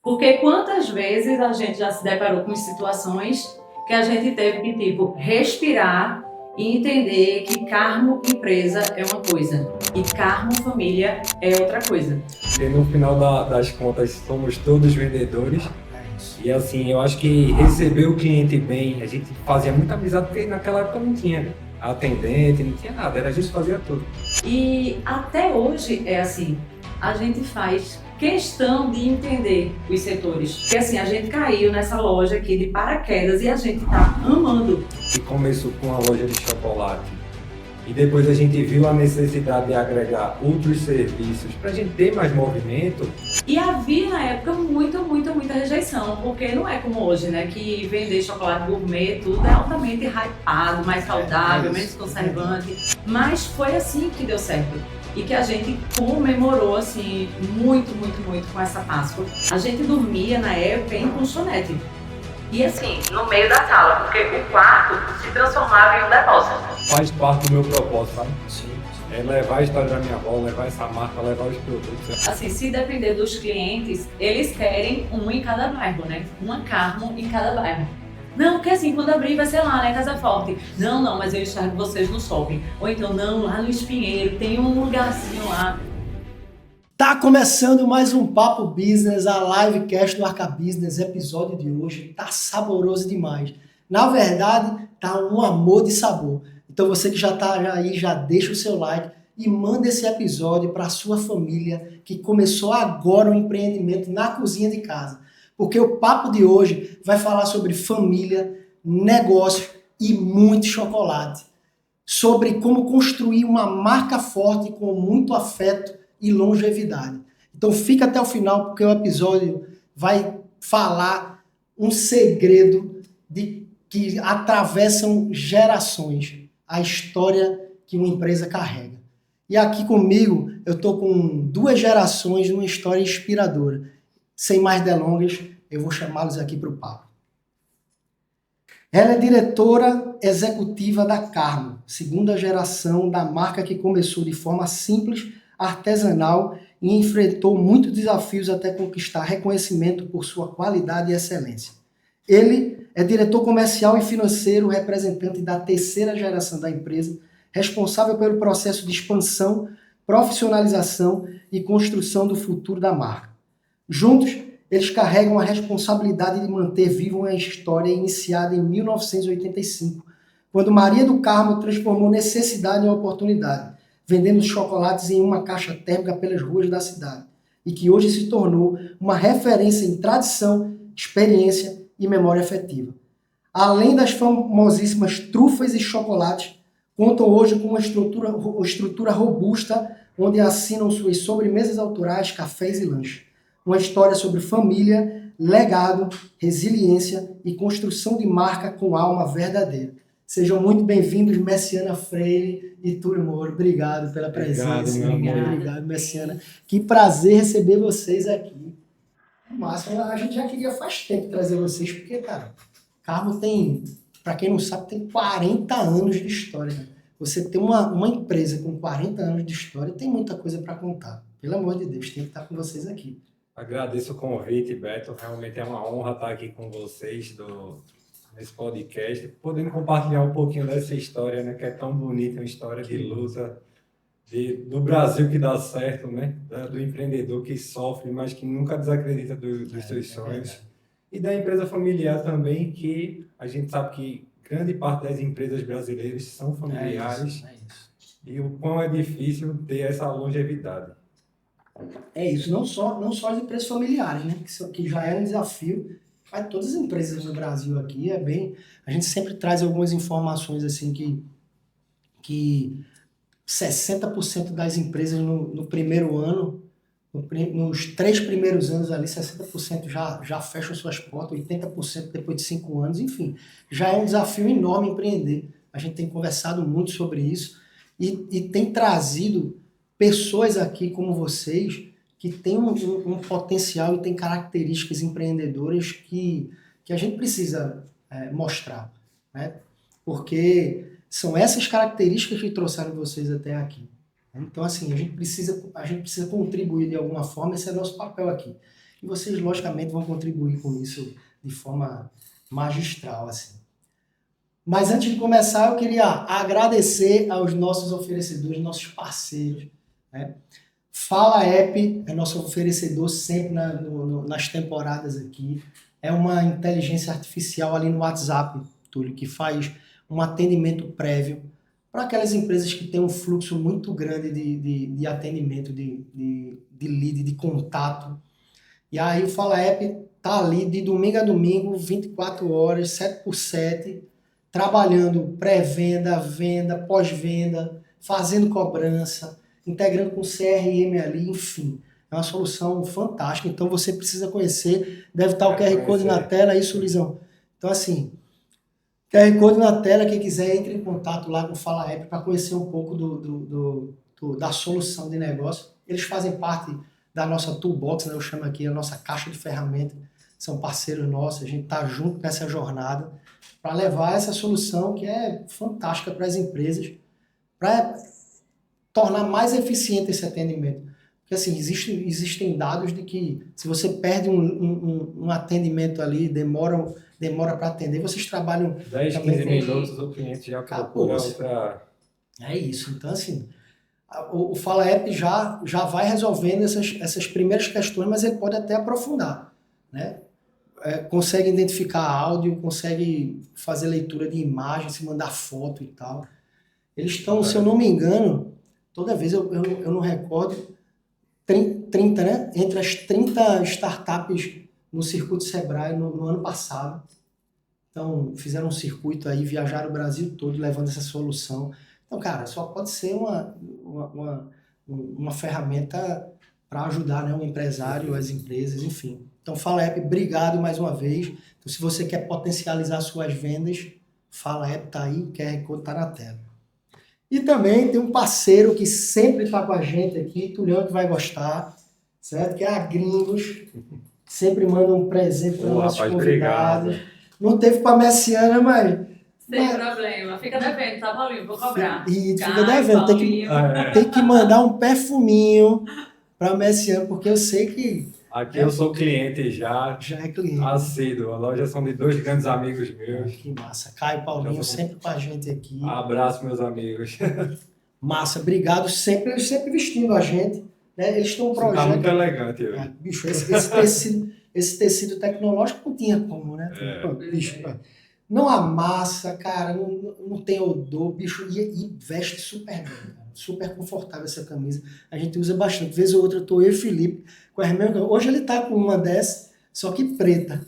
Porque quantas vezes a gente já se deparou com situações que a gente teve que, tipo, respirar e entender que Carmo empresa é uma coisa e Carmo família é outra coisa. Porque no final das contas somos todos vendedores. E assim, eu acho que receber o cliente bem, a gente fazia muita amizade porque naquela época não tinha atendente, não tinha nada, era a gente fazia tudo. E até hoje é assim, a gente faz questão de entender os setores. Porque assim, a gente caiu nessa loja aqui de paraquedas e a gente tá amando. E começou com a loja de chocolate. E depois a gente viu a necessidade de agregar outros serviços para a gente ter mais movimento. E havia na época muita rejeição, porque não é como hoje, né? Que vender chocolate gourmet, tudo é altamente hypado, mais saudável, menos conservante. Mas foi assim que deu certo. E que a gente comemorou, assim, muito com essa Páscoa. A gente dormia na época em colchonete. E assim, no meio da sala, porque o quarto se transformava em um depósito. Faz parte do meu propósito, sabe? Sim. É levar a história da minha avó, levar essa marca, levar os produtos. Assim, se depender dos clientes, eles querem um em cada bairro, né? Uma Carmo em cada bairro. Não, porque assim, quando abrir vai ser lá, né, Casa Forte. Não, mas eu enxergo vocês no shopping. Ou então, não, lá no Espinheiro, tem um lugarzinho lá. Tá começando mais um Papo Business, a livecast do Arca Business, episódio de hoje. Tá saboroso demais. Na verdade, tá um amor de sabor. Então você que já tá aí, já deixa o seu like e manda esse episódio para sua família que começou agora um empreendimento na cozinha de casa. Porque o papo de hoje vai falar sobre família, negócio e muito chocolate. Sobre como construir uma marca forte com muito afeto e longevidade. Então fica até o final porque o episódio vai falar um segredo de que atravessam gerações, a história que uma empresa carrega. E aqui comigo eu estou com duas gerações de uma história inspiradora. Sem mais delongas, eu vou chamá-los aqui para o papo. Ela é diretora executiva da Carmo, segunda geração da marca que começou de forma simples, artesanal e enfrentou muitos desafios até conquistar reconhecimento por sua qualidade e excelência. Ele é diretor comercial e financeiro, representante da terceira geração da empresa, responsável pelo processo de expansão, profissionalização e construção do futuro da marca. Juntos, eles carregam a responsabilidade de manter viva uma história iniciada em 1985, quando Maria do Carmo transformou necessidade em oportunidade, vendendo chocolates em uma caixa térmica pelas ruas da cidade, e que hoje se tornou uma referência em tradição, experiência e memória afetiva. Além das famosíssimas trufas e chocolates, contam hoje com uma estrutura robusta, onde assinam suas sobremesas autorais, cafés e lanches. Uma história sobre família, legado, resiliência e construção de marca com alma verdadeira. Sejam muito bem-vindos, Messiana Freire e Túlio Moro. Obrigado pela presença. Obrigado, Messiana. Que prazer receber vocês aqui. Márcio, a gente já queria faz tempo trazer vocês, porque, cara, Carmo tem, para quem não sabe, tem 40 anos de história. Né? Você tem uma empresa com 40 anos de história, tem muita coisa para contar. Pelo amor de Deus, tem que estar com vocês aqui. Agradeço o convite, Beto. Realmente é uma honra estar aqui com vocês nesse podcast, podendo compartilhar um pouquinho dessa história, né, que é tão bonita, uma história de luta do Brasil que dá certo, né, do empreendedor que sofre, mas que nunca desacredita dos seus sonhos. E da empresa familiar também, que a gente sabe que grande parte das empresas brasileiras são familiares. É isso. E o quão é difícil ter essa longevidade. É isso, não só as empresas familiares, né? Que já é um desafio para todas as empresas no Brasil aqui. A gente sempre traz algumas informações assim que 60% das empresas no primeiro ano, nos 3 primeiros anos ali, 60% já fecham suas portas, 80% depois de 5 anos, enfim. Já é um desafio enorme empreender. A gente tem conversado muito sobre isso e tem trazido pessoas aqui como vocês que têm um potencial e têm características empreendedoras que a gente precisa mostrar, né? Porque são essas características que trouxeram vocês até aqui. Então, assim, a gente precisa contribuir de alguma forma, esse é nosso papel aqui. e vocês, logicamente, vão contribuir com isso de forma magistral, assim. Mas antes de começar, eu queria agradecer aos nossos oferecedores, nossos parceiros, né? Fala App é nosso oferecedor sempre nas temporadas aqui. É uma inteligência artificial ali no WhatsApp, Túlio, que faz um atendimento prévio para aquelas empresas que têm um fluxo muito grande de atendimento, de lead, de contato. E aí o Fala App tá ali de domingo a domingo, 24 horas, 7x7, trabalhando pré-venda, venda, pós-venda, fazendo cobrança, integrando com CRM ali, enfim. É uma solução fantástica, então você precisa conhecer, deve estar o QR Code na tela, é isso, Luizão? Então, assim, QR Code na tela, quem quiser, entre em contato lá com o Fala App para conhecer um pouco da solução de negócio. Eles fazem parte da nossa toolbox, né? Eu chamo aqui a nossa caixa de ferramentas, são parceiros nossos, a gente está junto nessa jornada para levar essa solução que é fantástica para as empresas, para tornar mais eficiente esse atendimento. Porque assim, existem dados de que se você perde um atendimento ali, demora para atender, vocês trabalham... 10, 15 minutos o cliente já procura outra... É isso. Então, assim, o Fala App já vai resolvendo essas primeiras questões, mas ele pode até aprofundar, né? Consegue identificar áudio, consegue fazer leitura de imagem, se mandar foto e tal. Eles estão, se eu não me engano, toda vez eu não recordo, 30, né? Entre as 30 startups no circuito Sebrae no ano passado. Então, fizeram um circuito aí, viajaram o Brasil todo levando essa solução. Então, cara, só pode ser uma ferramenta para ajudar, né, o empresário, as empresas, enfim. Então, Fala App, obrigado mais uma vez. Então, se você quer potencializar suas vendas, Fala App tá aí, o QR Code tá na tela. E também tem um parceiro que sempre está com a gente aqui, Tulião que vai gostar, certo? Que é a Gringos. Sempre manda um presente para os nossos convidados. Obrigado. Não teve para a Messiana, mas... Sem problema. Fica devendo, tá, Paulinho? Vou cobrar. E fica devendo. Tem que mandar um perfuminho para a Messiana, porque eu sei que... Aqui eu sou cliente já. Já é cliente. Assíduo. A loja são de 2 grandes amigos meus. Que massa. Caio e Paulinho sempre com a gente aqui. Abraço, meus amigos. Massa, obrigado. Eles sempre vestindo a gente. Né? Eles têm um projeto... Tá muito elegante. Bicho, esse tecido tecnológico não tinha como, né? Bicho, não amassa, cara, não tem odor, bicho, e veste super bem, cara. Super confortável essa camisa. A gente usa bastante. Vez ou outra eu tô eu e Felipe com as mesmas. Hoje ele tá com uma dessa, só que preta.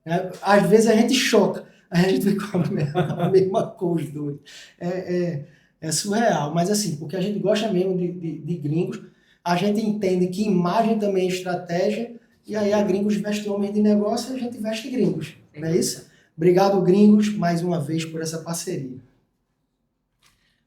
Né? Às vezes a gente choca, a gente vê com a mesma cor os dois. É surreal, mas assim, porque a gente gosta mesmo de Gringos, a gente entende que imagem também é estratégia, e aí a Gringos veste homens de negócio e a gente veste Gringos, não é isso? Obrigado, Gringos, mais uma vez por essa parceria.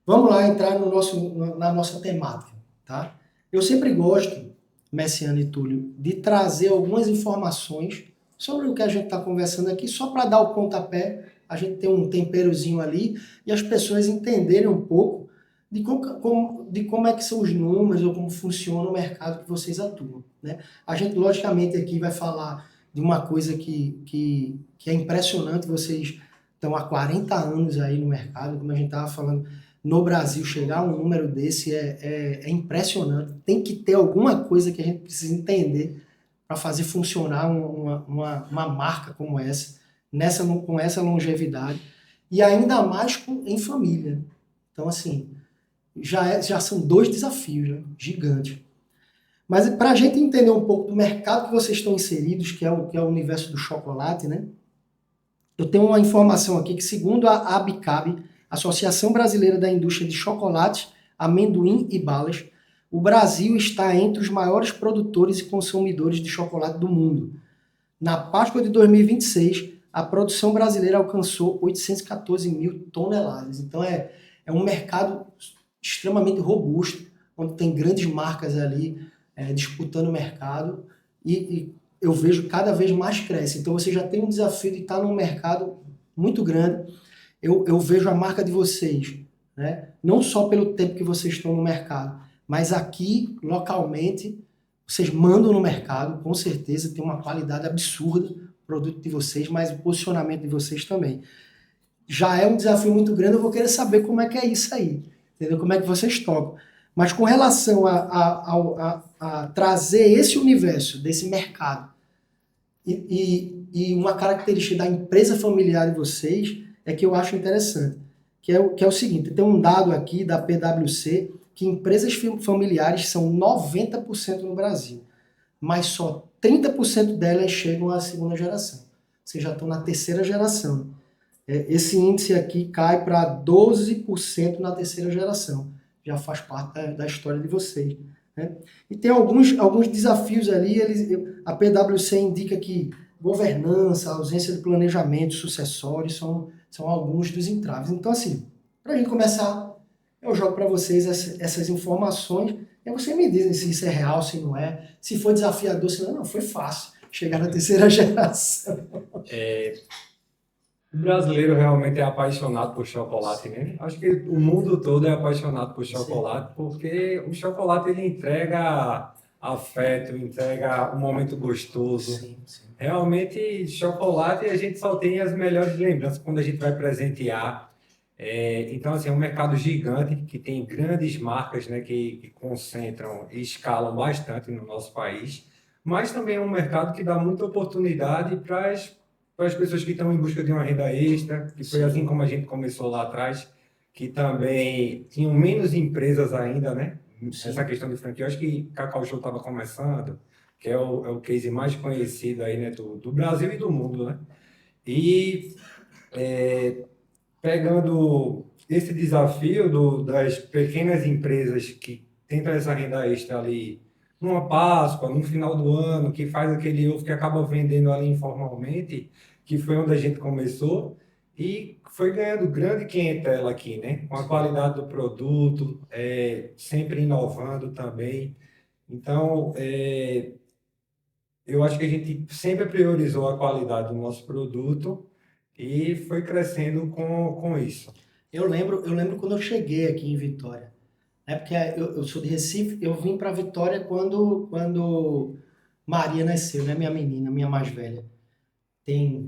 Vamos lá entrar na nossa temática, tá? Eu sempre gosto, Messiano e Túlio, de trazer algumas informações sobre o que a gente está conversando aqui, só para dar o pontapé, a gente ter um temperozinho ali e as pessoas entenderem um pouco de como é que são os números ou como funciona o mercado que vocês atuam, né? A gente, logicamente, aqui vai falar de uma coisa que é impressionante. Vocês estão há 40 anos aí no mercado, como a gente estava falando, no Brasil, chegar a um número desse é impressionante. Tem que ter alguma coisa que a gente precisa entender para fazer funcionar uma marca como essa, com essa longevidade, e ainda mais em família. Então, assim, já são 2 desafios, né, gigantes. Mas para a gente entender um pouco do mercado que vocês estão inseridos, que é o universo do chocolate, né? Eu tenho uma informação aqui que, segundo a ABICAB, Associação Brasileira da Indústria de Chocolate, Amendoim e Balas, o Brasil está entre os maiores produtores e consumidores de chocolate do mundo. Na Páscoa de 2026, a produção brasileira alcançou 814 mil toneladas. Então é um mercado extremamente robusto, onde tem grandes marcas ali disputando o mercado, e eu vejo cada vez mais cresce. Então você já tem um desafio de estar num mercado muito grande. Eu vejo a marca de vocês, né? Não só pelo tempo que vocês estão no mercado, mas aqui, localmente, Vocês mandam no mercado, com certeza, tem uma qualidade absurda o produto de vocês, mas o posicionamento de vocês também. Já é um desafio muito grande, eu vou querer saber como é que é isso aí, entendeu? Como é que vocês tocam. Mas com relação a trazer esse universo, desse mercado, e uma característica da empresa familiar de vocês, é que eu acho interessante, que é o seguinte, tem um dado aqui da PwC, que empresas familiares são 90% no Brasil, mas só 30% delas chegam à segunda geração. Vocês já estão na terceira geração. Esse índice aqui cai para 12% na terceira geração. Já faz parte da história de vocês. Né? E tem alguns desafios ali. A PwC indica que governança, ausência de planejamento sucessório são alguns dos entraves. Então, assim, para a gente começar, eu jogo para vocês essas informações e vocês me dizem se isso é real, se não é, se foi desafiador, se não foi fácil chegar na terceira geração. O brasileiro realmente é apaixonado por chocolate, né? Acho que o mundo todo é apaixonado por chocolate, porque o chocolate ele entrega afeto, entrega um momento gostoso. Sim, sim. Realmente, chocolate a gente só tem as melhores lembranças quando a gente vai presentear. Então, assim, é um mercado gigante que tem grandes marcas, né, que concentram e escalam bastante no nosso país, mas também é um mercado que dá muita oportunidade para as pessoas que estão em busca de uma renda extra, que foi assim como a gente começou lá atrás, que também tinham menos empresas ainda, né? Sim. Essa questão de franquia, eu acho que Cacau Show estava começando, que é o case mais conhecido aí, né, do Brasil e do mundo, né? E pegando esse desafio das pequenas empresas que tentam essa renda extra ali numa Páscoa, no final do ano, que faz aquele ovo que acaba vendendo ali informalmente, que foi onde a gente começou, e foi ganhando grande clientela aqui, né? Com a qualidade do produto, sempre inovando também. Então, eu acho que a gente sempre priorizou a qualidade do nosso produto e foi crescendo com isso. Eu lembro quando eu cheguei aqui em Vitória, né? Porque eu sou de Recife, eu vim para Vitória quando Maria nasceu, né? Minha menina, minha mais velha.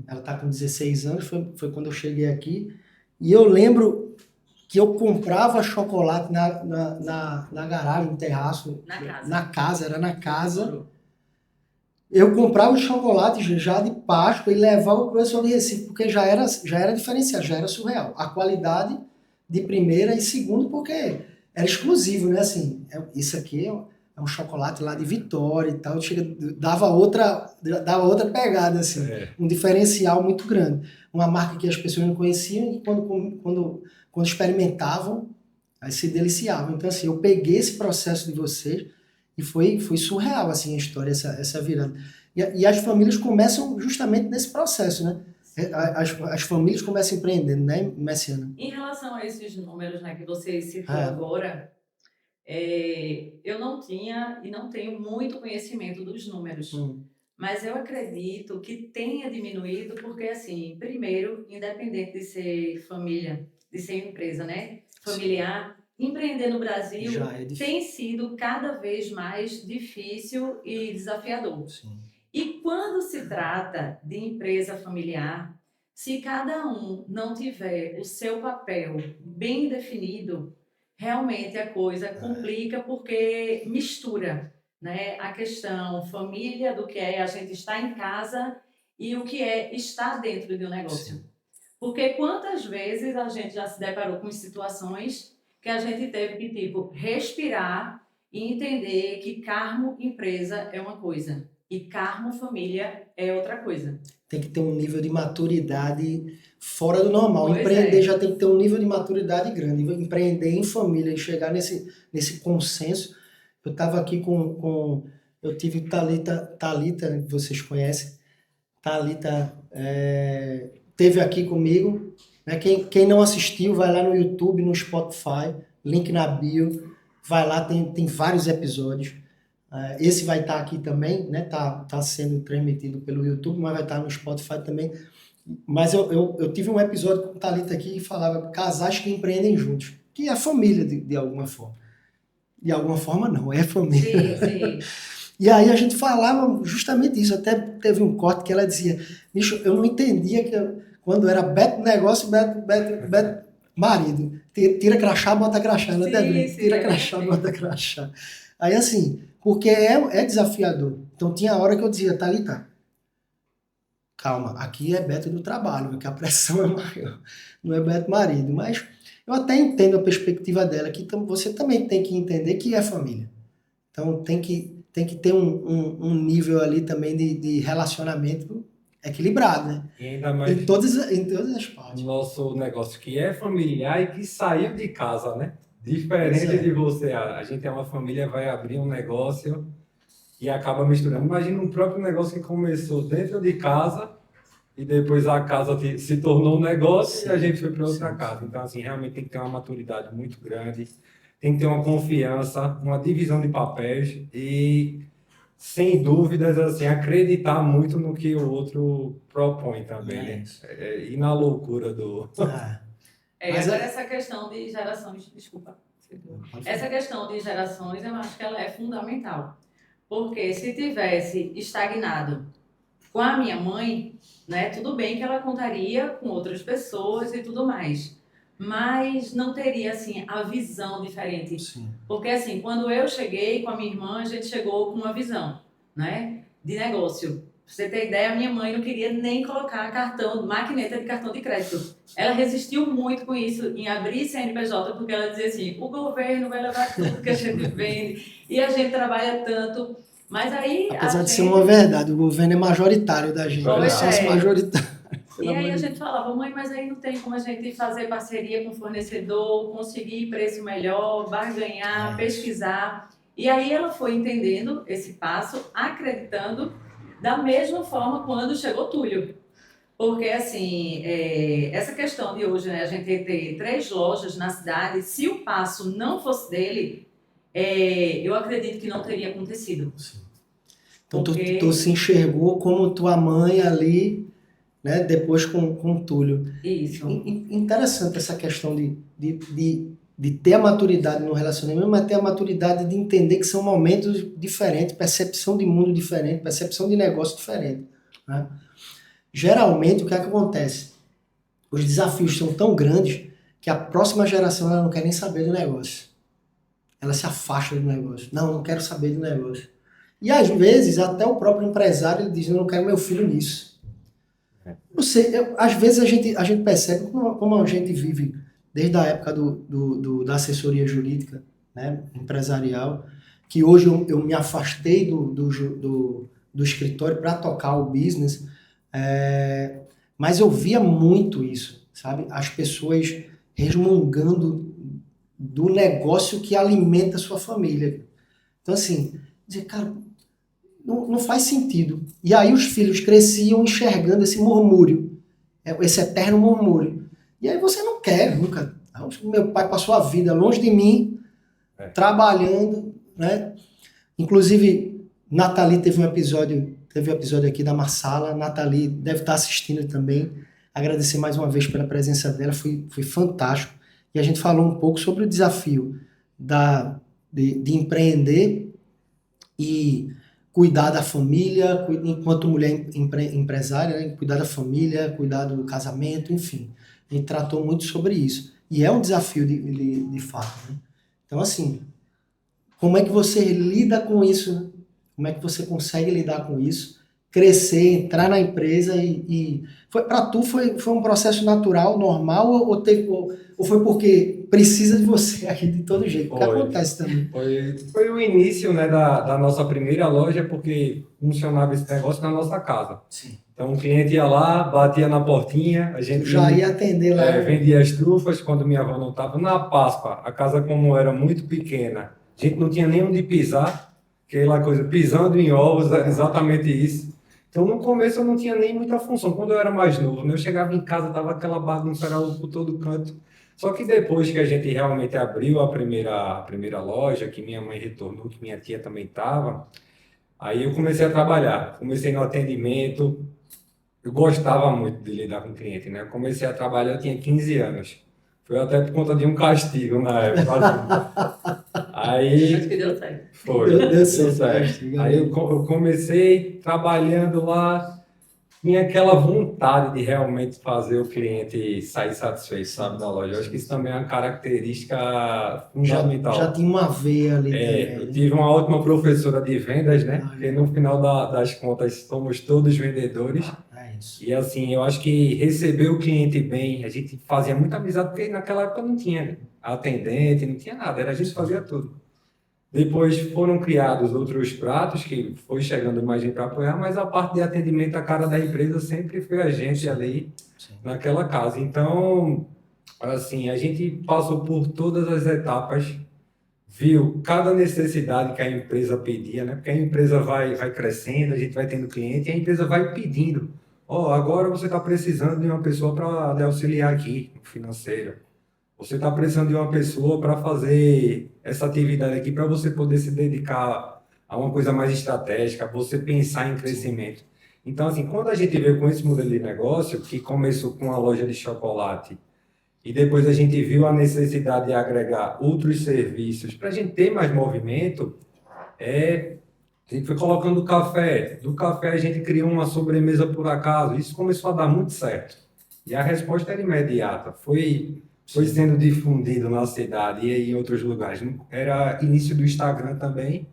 Ela está com 16 anos, foi quando eu cheguei aqui. E eu lembro que eu comprava chocolate na garagem, no terraço. Era na casa. Eu comprava o chocolate já de Páscoa e levava para o pessoal de Recife, porque já era diferenciado, já era surreal. A qualidade de primeira e segundo, porque era exclusivo, né? Assim, isso aqui é um chocolate lá de Vitória e tal, dava outra pegada, assim, um diferencial muito grande. Uma marca que as pessoas não conheciam e quando experimentavam, aí se deliciavam. Então, assim, eu peguei esse processo de vocês e foi surreal, assim, a história, essa virada. E as famílias começam justamente nesse processo, né? As famílias começam empreendendo, né, Messiana? Em relação a esses números, né, que você citou agora, eu não tinha e não tenho muito conhecimento dos números. Mas eu acredito que tenha diminuído porque, assim, primeiro, independente de ser família, de ser empresa, né, familiar, empreender no Brasil tem sido cada vez mais difícil e desafiador. Sim. E quando se trata de empresa familiar, se cada um não tiver o seu papel bem definido, realmente a coisa complica porque mistura, né, a questão família do que é a gente estar em casa e o que é estar dentro de um negócio. Sim. Porque quantas vezes a gente já se deparou com situações que a gente teve que, tipo, respirar e entender que Carmo empresa é uma coisa e Carmo família é outra coisa. Tem que ter um nível de maturidade fora do normal. Pois Empreender já tem que ter um nível de maturidade grande. Empreender em família e chegar nesse consenso. Eu estava aqui eu tive Thalita, que vocês conhecem. Thalita esteve aqui comigo. Né? Quem não assistiu, vai lá no YouTube, no Spotify, link na bio. Vai lá, tem vários episódios. Esse vai estar aqui também, né? Tá sendo transmitido pelo YouTube, mas vai estar no Spotify também. Mas eu tive um episódio com o Thalita aqui que falava casais que empreendem juntos, que é família de alguma forma. De alguma forma não, é família. Sim, sim. E aí a gente falava justamente isso. Até teve um corte que ela dizia, bicho, eu não entendia quando era Beto negócio, Beto marido. Tira crachá, bota crachá. Ela até brinca, tira crachá, bota crachá. Aí assim, porque é desafiador. Então tinha hora que eu dizia, Thalita, calma, aqui é Beto do trabalho, porque a pressão é maior, não é Beto marido. Mas eu até entendo a perspectiva dela, que você também tem que entender que é família. Então tem que ter um nível ali também de relacionamento equilibrado, né? E ainda mais Em todas as partes. nosso negócio que é familiar e que saiu de casa, né? Diferente Pois é. de você, a gente é uma família, vai abrir um negócio e acaba misturando. Imagina um próprio negócio que começou dentro de casa e depois a casa se tornou um negócio e a gente foi para outra casa. Então, assim, realmente tem que ter uma maturidade muito grande, tem que ter uma confiança, uma divisão de papéis e, sem dúvidas, assim, acreditar muito no que o outro propõe também, né? E na loucura do... Mas Agora essa questão de gerações, desculpa. Essa questão de gerações, eu acho que ela é fundamental. Porque se tivesse estagnado com a minha mãe, né, tudo bem que ela contaria com outras pessoas e tudo mais. Mas não teria, assim, a visão diferente. Sim. Porque, assim, quando eu cheguei com a minha irmã, a gente chegou com uma visão, né, de negócio. Pra você ter ideia, a minha mãe não queria nem colocar maquineta de cartão de crédito. Ela resistiu muito com isso, em abrir CNPJ, porque ela dizia assim, o governo vai levar tudo que a gente vende e a gente trabalha tanto. Mas aí apesar de ser uma verdade, o governo é majoritário da gente, é sócio majoritário. E aí a gente falava, mãe, mas aí não tem como a gente fazer parceria com o fornecedor, conseguir preço melhor, barganhar, pesquisar. E aí ela foi entendendo esse passo, acreditando da mesma forma quando chegou Túlio. Porque, assim, essa questão de hoje, né, a gente ter 3 lojas na cidade, se o passo não fosse dele, eu acredito que não teria acontecido. Sim. Então, tu se enxergou como tua mãe ali, né, depois com o Túlio. Isso. Interessante essa questão de ter a maturidade no relacionamento, mas ter a maturidade de entender que são momentos diferentes, percepção de mundo diferente, percepção de negócio diferente, né? Geralmente, o que é que acontece? Os desafios são tão grandes que a próxima geração ela não quer nem saber do negócio. Ela se afasta do negócio. Não quero saber do negócio. E às vezes, até o próprio empresário ele diz, eu não quero meu filho nisso. Não sei, às vezes a gente percebe como a gente vive desde a época da assessoria jurídica, né, empresarial, que hoje eu me afastei do escritório para tocar o business, mas eu via muito isso, sabe? As pessoas resmungando do negócio que alimenta a sua família. Então, assim, dizer, cara, não faz sentido. E aí os filhos cresciam enxergando esse murmúrio, esse eterno murmúrio. E aí você não quer nunca. Meu pai passou a vida longe de mim, trabalhando, né? Inclusive, Nathalie teve um episódio aqui da Marsala. Nathalie deve estar assistindo também. Agradecer mais uma vez pela presença dela, foi fantástico. E a gente falou um pouco sobre o desafio de empreender e cuidar da família, enquanto mulher empresária, né? Cuidar da família, cuidar do casamento, enfim. A gente tratou muito sobre isso. E é um desafio de fato, né? Então, assim, como é que você lida com isso? Como é que você consegue lidar com isso? Crescer, entrar na empresa para tu foi um processo natural, normal, ou foi porque precisa de você aqui de todo jeito? O que acontece também? Foi o início, né, da nossa primeira loja, porque funcionava esse negócio na nossa casa. Sim. Então o cliente ia lá, batia na portinha, a gente já ia atender lá. Vendia as trufas quando minha avó não estava. Na Páscoa, a casa como era muito pequena, a gente não tinha nem onde pisar, aquela coisa, pisando em ovos, era exatamente isso. Então, no começo, eu não tinha nem muita função. Quando eu era mais novo, né, eu chegava em casa, tava aquela bagunça, era por todo canto. Só que depois que a gente realmente abriu a primeira loja, que minha mãe retornou, que minha tia também estava, aí eu comecei a trabalhar. Comecei no atendimento. Eu gostava muito de lidar com cliente, né? Eu comecei a trabalhar, eu tinha 15 anos. Foi até por conta de um castigo na época. Aí Acho que deu certo. foi. Deu certo. Aí eu comecei trabalhando lá, tinha aquela vontade de realmente fazer o cliente sair satisfeito, sabe, da loja. Eu acho que isso também é uma característica Já fundamental. tinha uma veia ali também, Eu né? tive uma ótima professora de vendas, né? Ah, Porque no final das contas somos todos vendedores. é isso. E assim, eu acho que receber o cliente bem, a gente fazia muita amizade, porque naquela época não tinha atendente, não tinha nada, era a gente fazia tudo. Depois foram criados outros pratos que foi chegando mais gente para apoiar, mas a parte de atendimento, a cara da empresa sempre foi a gente ali Sim. naquela casa. Então, assim, a gente passou por todas as etapas, viu cada necessidade que a empresa pedia, né? Porque a empresa vai crescendo, a gente vai tendo cliente e a empresa vai pedindo. Ó, agora você está precisando de uma pessoa para lhe auxiliar aqui no financeiro. Você está precisando de uma pessoa para fazer essa atividade aqui, para você poder se dedicar a uma coisa mais estratégica, você pensar em crescimento. Então, assim, quando a gente veio com esse modelo de negócio, que começou com a loja de chocolate, e depois a gente viu a necessidade de agregar outros serviços para a gente ter mais movimento, a gente foi colocando café. Do café a gente criou uma sobremesa por acaso. Isso começou a dar muito certo. E a resposta era imediata. Foi sendo difundido na cidade e em outros lugares. Era início do Instagram também.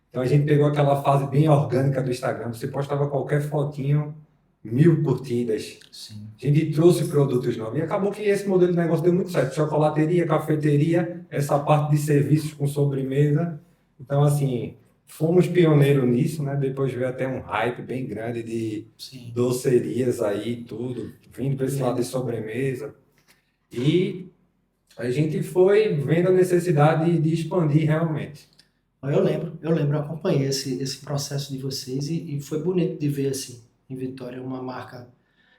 Então a gente pegou aquela fase bem orgânica do Instagram. Você postava qualquer fotinho, 1000 curtidas. Sim. A gente trouxe produtos novos. E acabou que esse modelo de negócio deu muito certo. Chocolateria, cafeteria, essa parte de serviços com sobremesa. Então, assim, fomos pioneiros nisso, né? Depois veio até um hype bem grande de Sim. docerias aí, tudo, vindo para esse lado de sobremesa. E a gente foi vendo a necessidade de expandir realmente. Eu acompanhei esse processo de vocês e foi bonito de ver assim, em Vitória, uma marca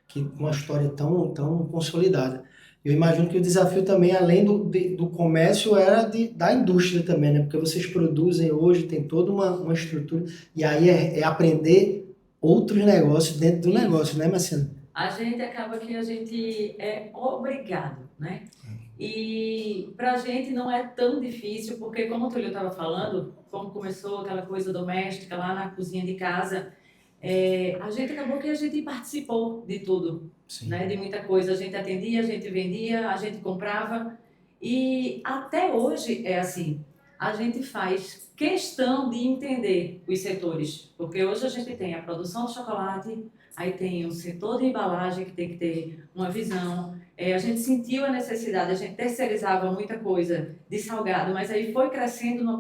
que com uma história tão consolidada. Eu imagino que o desafio também, além do comércio, era da indústria também, né? Porque vocês produzem hoje, tem toda uma estrutura, e aí é aprender outros negócios dentro do negócio, né, Marcelo? A gente acaba que a gente é obrigado, né? E pra gente não é tão difícil, porque como o Túlio estava falando, como começou aquela coisa doméstica lá na cozinha de casa, a gente acabou que a gente participou de tudo, Sim. né? De muita coisa. A gente atendia, a gente vendia, a gente comprava. E até hoje é assim. A gente faz questão de entender os setores, porque hoje a gente tem a produção de chocolate, aí tem o setor de embalagem que tem que ter uma visão. A gente sentiu a necessidade, a gente terceirizava muita coisa de salgado, mas aí foi crescendo numa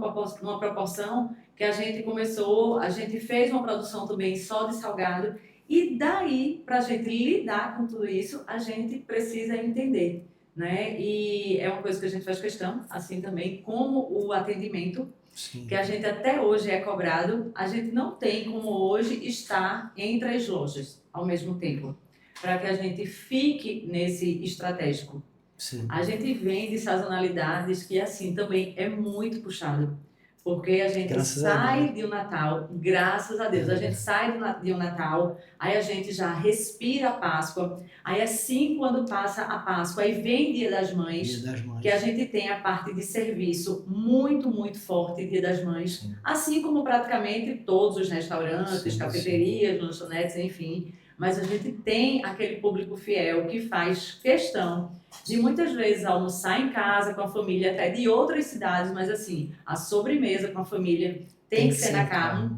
proporção que a gente fez uma produção também só de salgado, e daí, para a gente lidar com tudo isso, a gente precisa entender, né? E é uma coisa que a gente faz questão, assim também, como o atendimento, Sim. que a gente até hoje é cobrado, a gente não tem como hoje estar entre as lojas ao mesmo tempo, para que a gente fique nesse estratégico. Sim. A gente vende sazonalidades que assim também é muito puxado, porque a gente Graças a sai Deus. de um Natal, graças a Deus, a gente sai de um Natal, aí a gente já respira a Páscoa, aí assim quando passa a Páscoa, aí vem Dia das Mães, Dia das Mães. que a gente tem a parte de serviço muito, muito forte Dia das Mães, Sim. assim como praticamente todos os restaurantes, Sim, cafeterias, lanchonetes, enfim, mas a gente tem aquele público fiel que faz questão de muitas vezes almoçar em casa com a família, até de outras cidades, mas assim, a sobremesa com a família tem que ser na carne.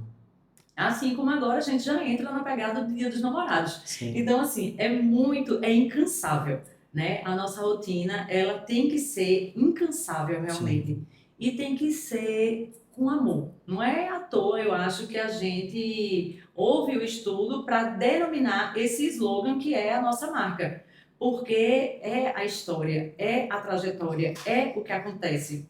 Assim como agora a gente já entra na pegada do Dia dos Namorados. Sim. Então, assim, é incansável, né? A nossa rotina, ela tem que ser incansável realmente. E tem que ser com amor. Não é à toa, eu acho, que a gente ouve o estudo para denominar esse slogan que é a nossa marca. Porque é a história, é a trajetória, é o que acontece.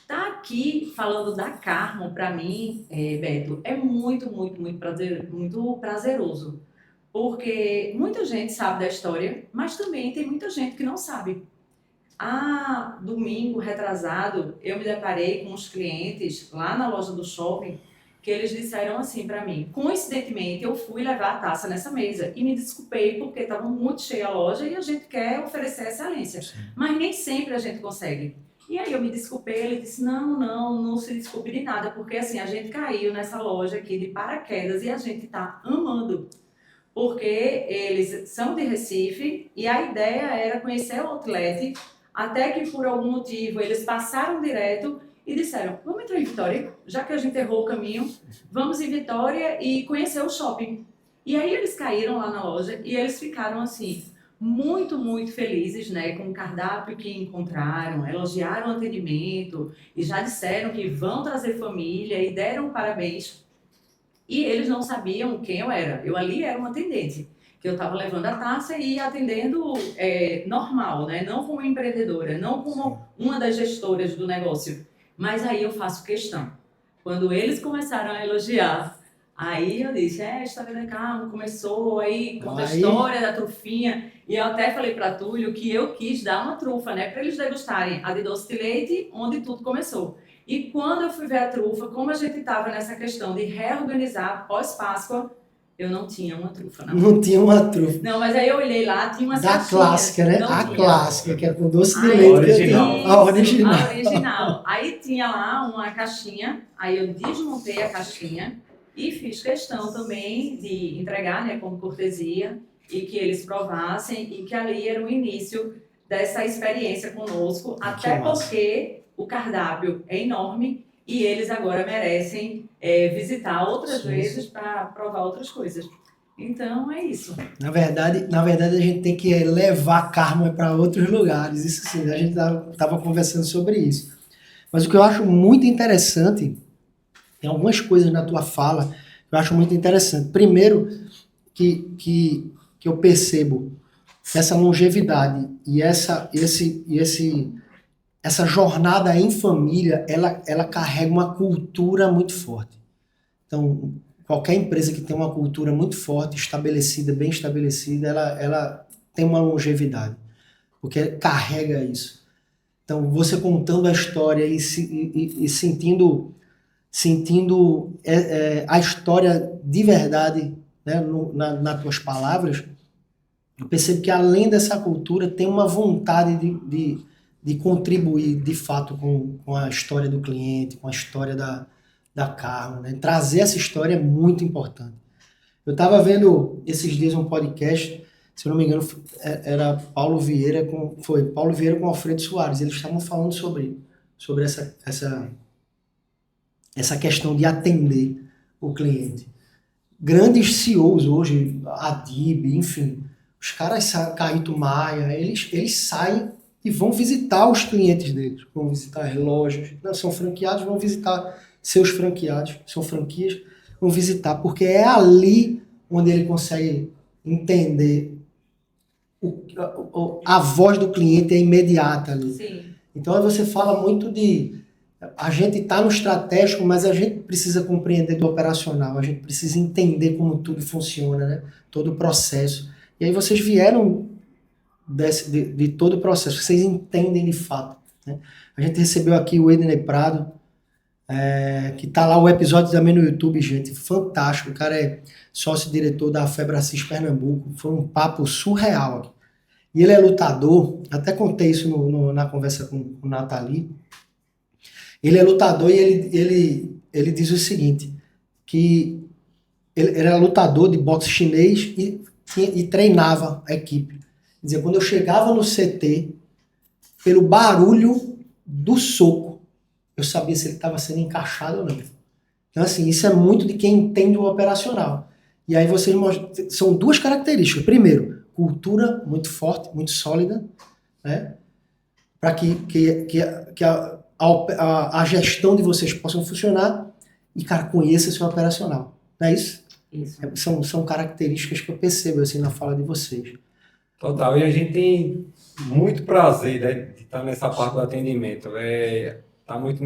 Tá aqui falando da Carmo, para mim, Beto, é muito, muito, muito prazeroso. Porque muita gente sabe da história, mas também tem muita gente que não sabe. Domingo retrasado, eu me deparei com uns clientes lá na loja do shopping que eles disseram assim para mim. Coincidentemente, eu fui levar a taça nessa mesa e me desculpei porque estava muito cheia a loja e a gente quer oferecer excelência. Sim. Mas nem sempre a gente consegue. E aí eu me desculpei, ele disse, não se desculpe de nada, porque assim, a gente caiu nessa loja aqui de paraquedas e a gente tá amando. Porque eles são de Recife e a ideia era conhecer o outlet, até que por algum motivo eles passaram direto e disseram, vamos entrar em Vitória, já que a gente errou o caminho, vamos em Vitória e conhecer o shopping. E aí eles caíram lá na loja e eles ficaram assim, muito, muito felizes, né, com o cardápio que encontraram, elogiaram o atendimento e já disseram que vão trazer família e deram parabéns. E eles não sabiam quem eu era. Eu ali era uma atendente, que eu estava levando a taça e atendendo normal, né? Não como empreendedora, não como uma das gestoras do negócio. Mas aí eu faço questão. Quando eles começaram a elogiar, aí eu disse, a história da Carmo começou, aí conta a história da trufinha. E eu até falei para Túlio que eu quis dar uma trufa, né? Para eles degustarem a de doce de leite, onde tudo começou. E quando eu fui ver a trufa, como a gente estava nessa questão de reorganizar pós-Páscoa, eu não tinha uma trufa. Não tinha uma trufa. Não, mas aí eu olhei lá, tinha umas da caixinhas. Clássica, né? A tinha. clássica, que é com doce de Aí, leite. original. A original. A original. Aí tinha lá uma caixinha, aí eu desmontei a caixinha e fiz questão também de entregar, né, como cortesia, e que eles provassem, e que ali era o início dessa experiência conosco, até porque o cardápio é enorme e eles agora merecem visitar outras vezes para provar outras coisas. Então, é isso. Na verdade, a gente tem que levar a Carmo para outros lugares. Isso sim, a gente estava conversando sobre isso. Mas o que eu acho muito interessante, tem algumas coisas na tua fala que eu acho muito interessante. Primeiro, que eu percebo essa longevidade e essa jornada em família, ela carrega uma cultura muito forte. Então, qualquer empresa que tem uma cultura muito forte, estabelecida, bem estabelecida, ela tem uma longevidade, porque carrega isso. Então, você contando a história e sentindo a história de verdade, né, nas tuas palavras, eu percebo que além dessa cultura, tem uma vontade de contribuir, de fato, com a história do cliente, com a história da Carmo, né? Trazer essa história é muito importante. Eu estava vendo esses dias um podcast, se eu não me engano, era Paulo Vieira com Alfredo Soares. Eles estavam falando sobre essa questão de atender o cliente. Grandes CEOs hoje, Adib, enfim, os caras, Caíto Maia, eles saem e vão visitar os clientes deles, vão visitar as lojas, não, são franqueados, vão visitar seus franqueados, são franquias, vão visitar, porque é ali onde ele consegue entender a voz do cliente é imediata ali. Sim. Então aí você fala muito a gente está no estratégico, mas a gente precisa compreender do operacional, a gente precisa entender como tudo funciona, né? Todo o processo. E aí vocês vieram de todo o processo, vocês entendem de fato, né? A gente recebeu aqui o Ednei Prado, que tá lá o episódio também no YouTube, gente, fantástico, o cara é sócio-diretor da Febracis Pernambuco, foi um papo surreal aqui. E ele é lutador, até contei isso na conversa com o Nathalie. Ele é lutador e ele diz o seguinte, que ele era lutador de boxe chinês e treinava a equipe. Quer dizer, quando eu chegava no CT, pelo barulho do soco, eu sabia se ele estava sendo encaixado ou não. Então, assim, isso é muito de quem entende o operacional. E aí vocês mostram, são duas características. Primeiro, cultura muito forte, muito sólida, né? Para que a gestão de vocês possam funcionar e, cara, conheça seu operacional. Não é isso? Isso. São características que eu percebo assim, na fala de vocês. Total, e a gente tem muito prazer, né, de estar nessa parte do atendimento. Tá muito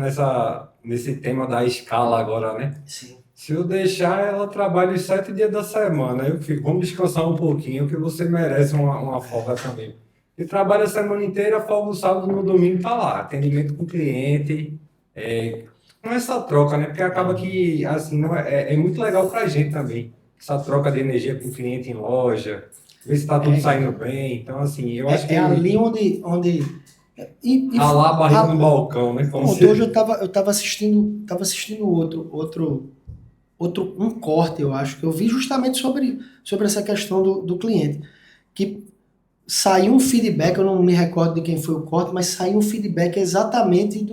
nesse tema da escala agora, né? Sim. Se eu deixar, ela trabalha os 7 dias da semana. Eu fico, vamos descansar um pouquinho, que você merece uma folga também. E trabalha a semana inteira, folga no sábado, no domingo, tá lá. Atendimento com o cliente, com essa troca, né? Porque acaba que, assim, não é muito legal pra gente também. Essa troca de energia com o cliente em loja, ver se tá tudo saindo bem. Então, assim, eu acho que... É ali onde Ralar a barriga no balcão, né? Como Pronto, hoje eu tava assistindo um corte, eu acho, que eu vi justamente sobre essa questão do cliente. Que saiu um feedback, eu não me recordo de quem foi o corte, mas saiu um feedback exatamente de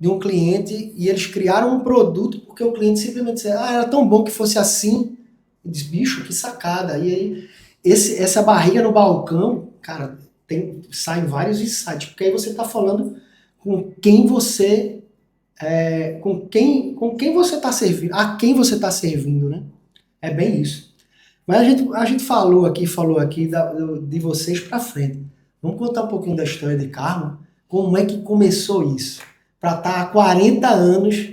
um cliente e eles criaram um produto porque o cliente simplesmente disse, era tão bom que fosse assim. Eu disse, bicho, que sacada. E aí, essa barriga no balcão, cara, saem vários insights, porque aí você está falando com quem você com quem você está servindo, a quem você está servindo, né? É bem isso. Mas a gente falou aqui de vocês para frente. Vamos contar um pouquinho da história de Carmo? Como é que começou isso? Para estar há 40 anos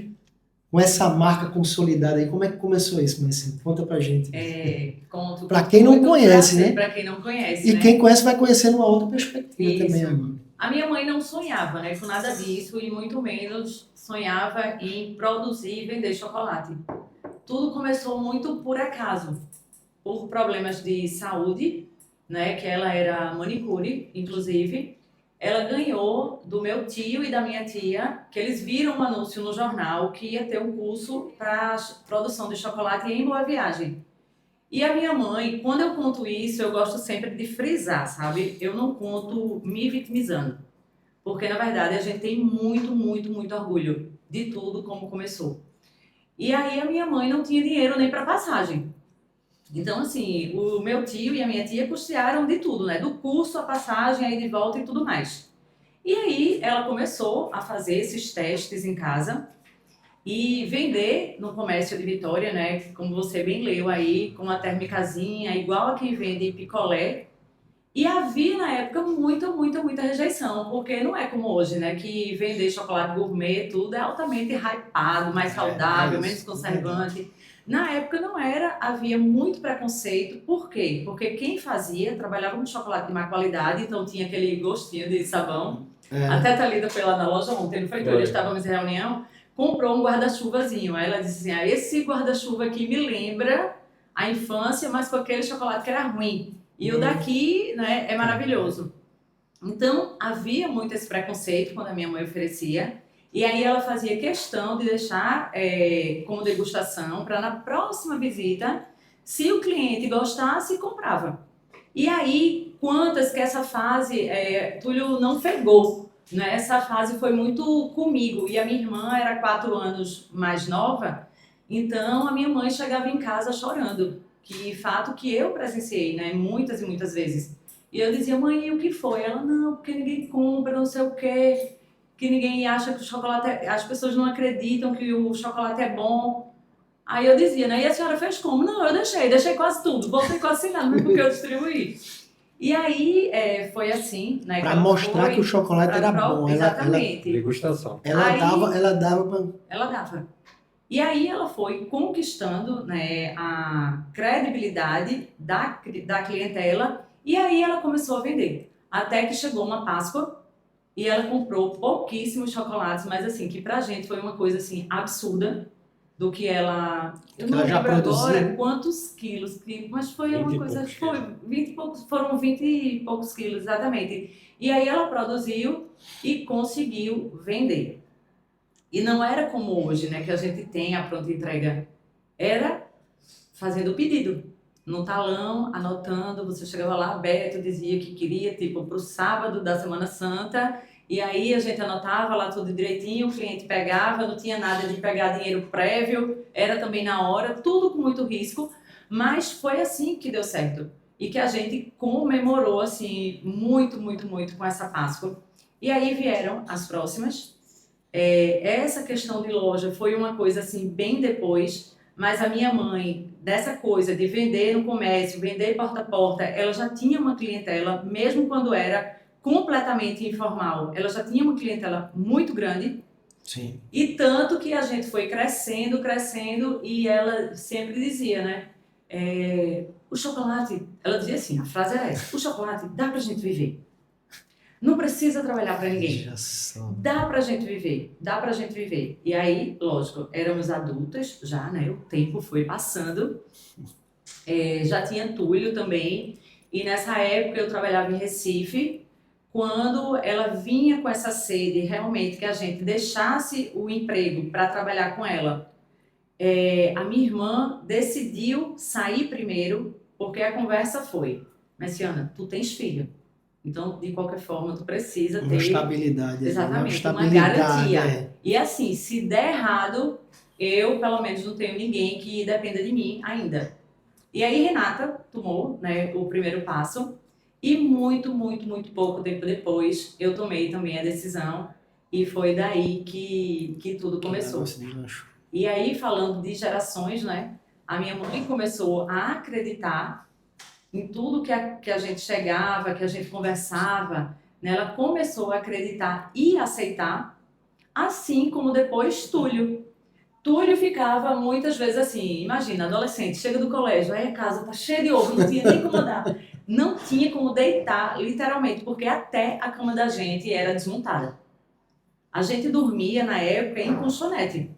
com essa marca consolidada aí, como é que começou isso, Marcinho? Conta pra gente. Conto Para quem não conhece, né? Para quem não conhece, E né? quem conhece vai conhecer numa outra perspectiva também, Isso. amor. A minha mãe não sonhava, né, com nada disso e muito menos sonhava em produzir e vender chocolate. Tudo começou muito por acaso, por problemas de saúde, né, que ela era manicure, inclusive. Ela ganhou do meu tio e da minha tia, que eles viram um anúncio no jornal que ia ter um curso para produção de chocolate em Boa Viagem. E a minha mãe, quando eu conto isso, eu gosto sempre de frisar, sabe? Eu não conto me vitimizando. Porque, na verdade, a gente tem muito, muito, muito orgulho de tudo como começou. E aí a minha mãe não tinha dinheiro nem para passagem. Então, assim, o meu tio e a minha tia custearam de tudo, né? Do curso, a passagem, aí de volta e tudo mais. E aí ela começou a fazer esses testes em casa e vender no comércio de Vitória, né? Como você bem leu aí, com uma térmicazinha, igual a quem vende picolé. E havia na época muita rejeição, porque não é como hoje, né? Que vender chocolate gourmet, tudo é altamente hypado, mais saudável, menos conservante. Na época não era, havia muito preconceito. Por quê? Porque quem fazia trabalhava com chocolate de má qualidade, então tinha aquele gostinho de sabão. Até tá lida pela na loja ontem, não foi? Então, estávamos em reunião, comprou um guarda-chuvazinho. Aí ela disse assim, esse guarda-chuva aqui me lembra a infância, mas com aquele chocolate que era ruim. E o daqui, né, é maravilhoso. Então, havia muito esse preconceito quando a minha mãe oferecia. E aí ela fazia questão de deixar como degustação para na próxima visita, se o cliente gostasse, comprava. E aí, quantas que essa fase, Túlio não pegou, né? Essa fase foi muito comigo. E a minha irmã era 4 anos mais nova, então a minha mãe chegava em casa chorando. Que fato que eu presenciei, né? Muitas e muitas vezes. E eu dizia, mãe, e o que foi? Ela, não, porque ninguém compra, não sei o quê. Que ninguém acha que o chocolate as pessoas não acreditam que o chocolate é bom. Aí eu dizia, né? E a senhora fez como? Não, eu deixei quase tudo, voltei quase nada, mesmo porque eu distribuí. E aí foi assim, né? Para mostrar que o chocolate era bom. Exatamente. Degustação. Ela dava pra... Ela dava. E aí ela foi conquistando, né, a credibilidade da clientela e aí ela começou a vender. Até que chegou uma Páscoa e ela comprou pouquíssimos chocolates, mas assim, que pra gente foi uma coisa assim absurda do que ela... Eu não lembro agora quantos quilos, mas foi uma coisa... Foram 20 e poucos quilos, exatamente. E aí ela produziu e conseguiu vender. E não era como hoje, né, que a gente tem a pronta entrega. Era fazendo o pedido. No talão, anotando, você chegava lá, Beto dizia que queria, tipo, para o sábado da Semana Santa, e aí a gente anotava lá tudo direitinho, o cliente pegava, não tinha nada de pegar dinheiro prévio, era também na hora, tudo com muito risco, mas foi assim que deu certo. E que a gente comemorou, assim, muito com essa Páscoa. E aí vieram as próximas. Essa questão de loja foi uma coisa assim bem depois, mas a minha mãe, dessa coisa de vender no comércio, vender porta a porta, ela já tinha uma clientela, mesmo quando era completamente informal, ela já tinha uma clientela muito grande. Sim. E tanto que a gente foi crescendo, e ela sempre dizia, né? O chocolate, ela dizia assim, a frase era essa, o chocolate dá pra gente viver. Não precisa trabalhar para ninguém. Dá pra gente viver. E aí, lógico, éramos adultas já, né? O tempo foi passando. Já tinha Túlio também. E nessa época eu trabalhava em Recife quando ela vinha com essa sede realmente que a gente deixasse o emprego para trabalhar com ela, a minha irmã decidiu sair primeiro, porque a conversa foi: Messiana, tu tens filho, então de qualquer forma tu precisa Uma ter estabilidade. exatamente uma estabilidade, garantia. E assim, se der errado, eu pelo menos não tenho ninguém que dependa de mim ainda. E aí Renata tomou, né, o primeiro passo e muito pouco tempo depois eu tomei também a decisão e foi daí que tudo começou. E aí, falando de gerações, né? A minha mãe começou a acreditar em tudo que a gente chegava, que a gente conversava, né? Ela começou a acreditar e aceitar, assim como depois Túlio. Túlio ficava muitas vezes assim, imagina, adolescente, chega do colégio, aí a casa tá cheia de ovo, não tinha nem como andar. Não tinha como deitar, literalmente, porque até a cama da gente era desmontada. A gente dormia, na época, em colchonete.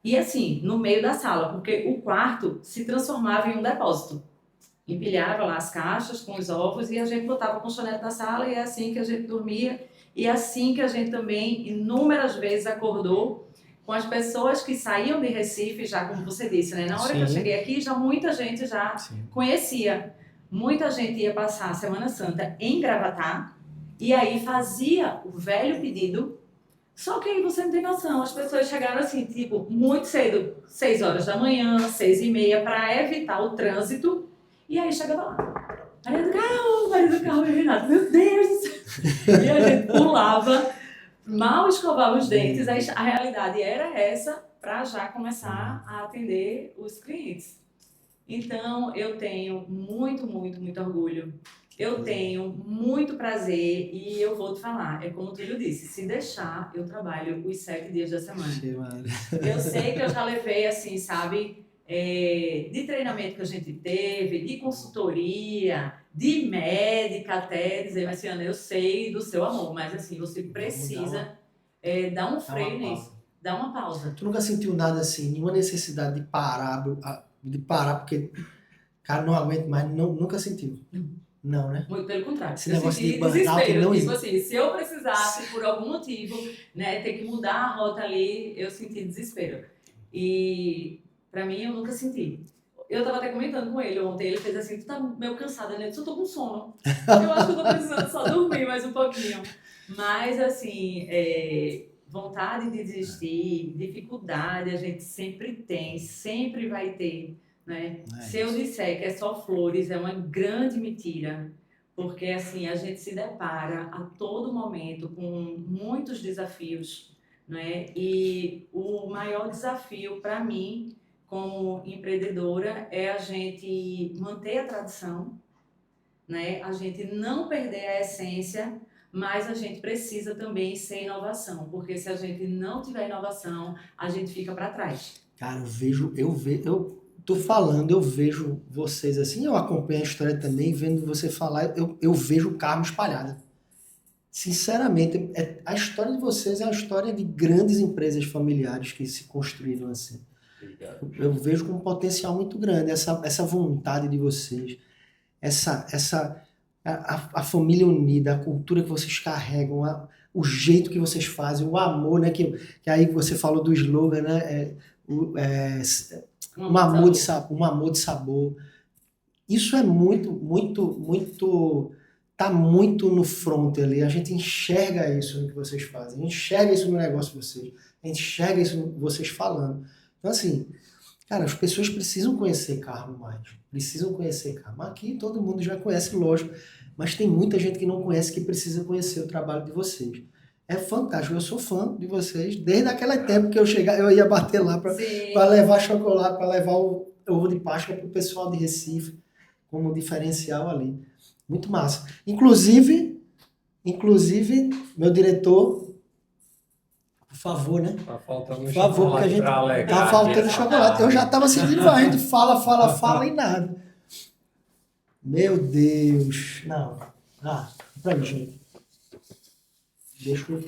E assim, no meio da sala, porque o quarto se transformava em um depósito. Empilhava lá as caixas com os ovos e a gente botava o colchonete na sala e é assim que a gente dormia. E é assim que a gente também, inúmeras vezes, acordou com as pessoas que saíam de Recife, já como você disse, né? Na hora que eu cheguei aqui, já muita gente já conhecia. Muita gente ia passar a Semana Santa em Gravatá e aí fazia o velho pedido. Só que aí você não tem noção, as pessoas chegaram assim, tipo, muito cedo, 6 horas da manhã, 6h30, para evitar o trânsito, e aí chegava lá. Maria do Carmo, e Renato, meu Deus do céu! E a gente pulava, mal escovava os dentes, a realidade era essa, para já começar a atender os clientes. Então, eu tenho muito orgulho. Eu tenho muito prazer e eu vou te falar, é como o Túlio disse, se deixar, eu trabalho os 7 dias da semana. Eu sei que eu já levei, assim, sabe, de treinamento que a gente teve, de consultoria, de médica até, dizer, Messiana, eu sei do seu amor, mas assim, você precisa dar um freio nisso, dar uma pausa. Tu nunca sentiu nada assim, nenhuma necessidade de parar porque, cara, não aguento mais, nunca sentiu? Não, né? Muito pelo contrário. Esse eu negócio senti de burnout desespero. não Tipo assim, se eu precisasse, por algum motivo, né, ter que mudar a rota ali, eu senti desespero. E pra mim, eu nunca senti. Eu tava até comentando com ele ontem, ele fez assim, tu tá meio cansada, né? Eu só tô com sono. Eu acho que eu tô precisando só dormir mais um pouquinho. Mas, assim, vontade de desistir, dificuldade, a gente sempre tem, sempre vai ter. Né? Se eu disser que é só flores, é uma grande mentira, porque assim a gente se depara a todo momento com muitos desafios, né? E o maior desafio para mim, como empreendedora, é a gente manter a tradição, né? A gente não perder a essência, mas a gente precisa também ser inovação, porque se a gente não tiver inovação, a gente fica para trás. Cara, eu tô falando, eu vejo vocês assim, eu acompanho a história também, vendo você falar, eu vejo o Carmo espalhado. Sinceramente, a história de vocês é a história de grandes empresas familiares que se construíram assim. Eu vejo com um potencial muito grande essa vontade de vocês, a família unida, a cultura que vocês carregam, o jeito que vocês fazem, o amor, né? Que aí você falou do slogan, né? Um amor de sabor. Isso é tá muito no front ali. A gente enxerga isso no que vocês fazem, a gente enxerga isso no negócio de vocês, a gente enxerga isso vocês falando. Então, assim, cara, as pessoas precisam conhecer Carmo mais. Precisam conhecer Carmo. Aqui todo mundo já conhece, lógico, mas tem muita gente que não conhece, que precisa conhecer o trabalho de vocês. É fantástico, eu sou fã de vocês. Desde aquela tempo que eu ia bater lá para levar chocolate, para levar o ovo de Páscoa para o pessoal de Recife, como diferencial ali. Muito massa. Inclusive, meu diretor, por favor, né? Tá faltando por favor, porque a gente tá faltando chocolate. Eu já estava sentindo, a gente fala e nada. Meu Deus. Não. Pra mim, gente. Deixa eu...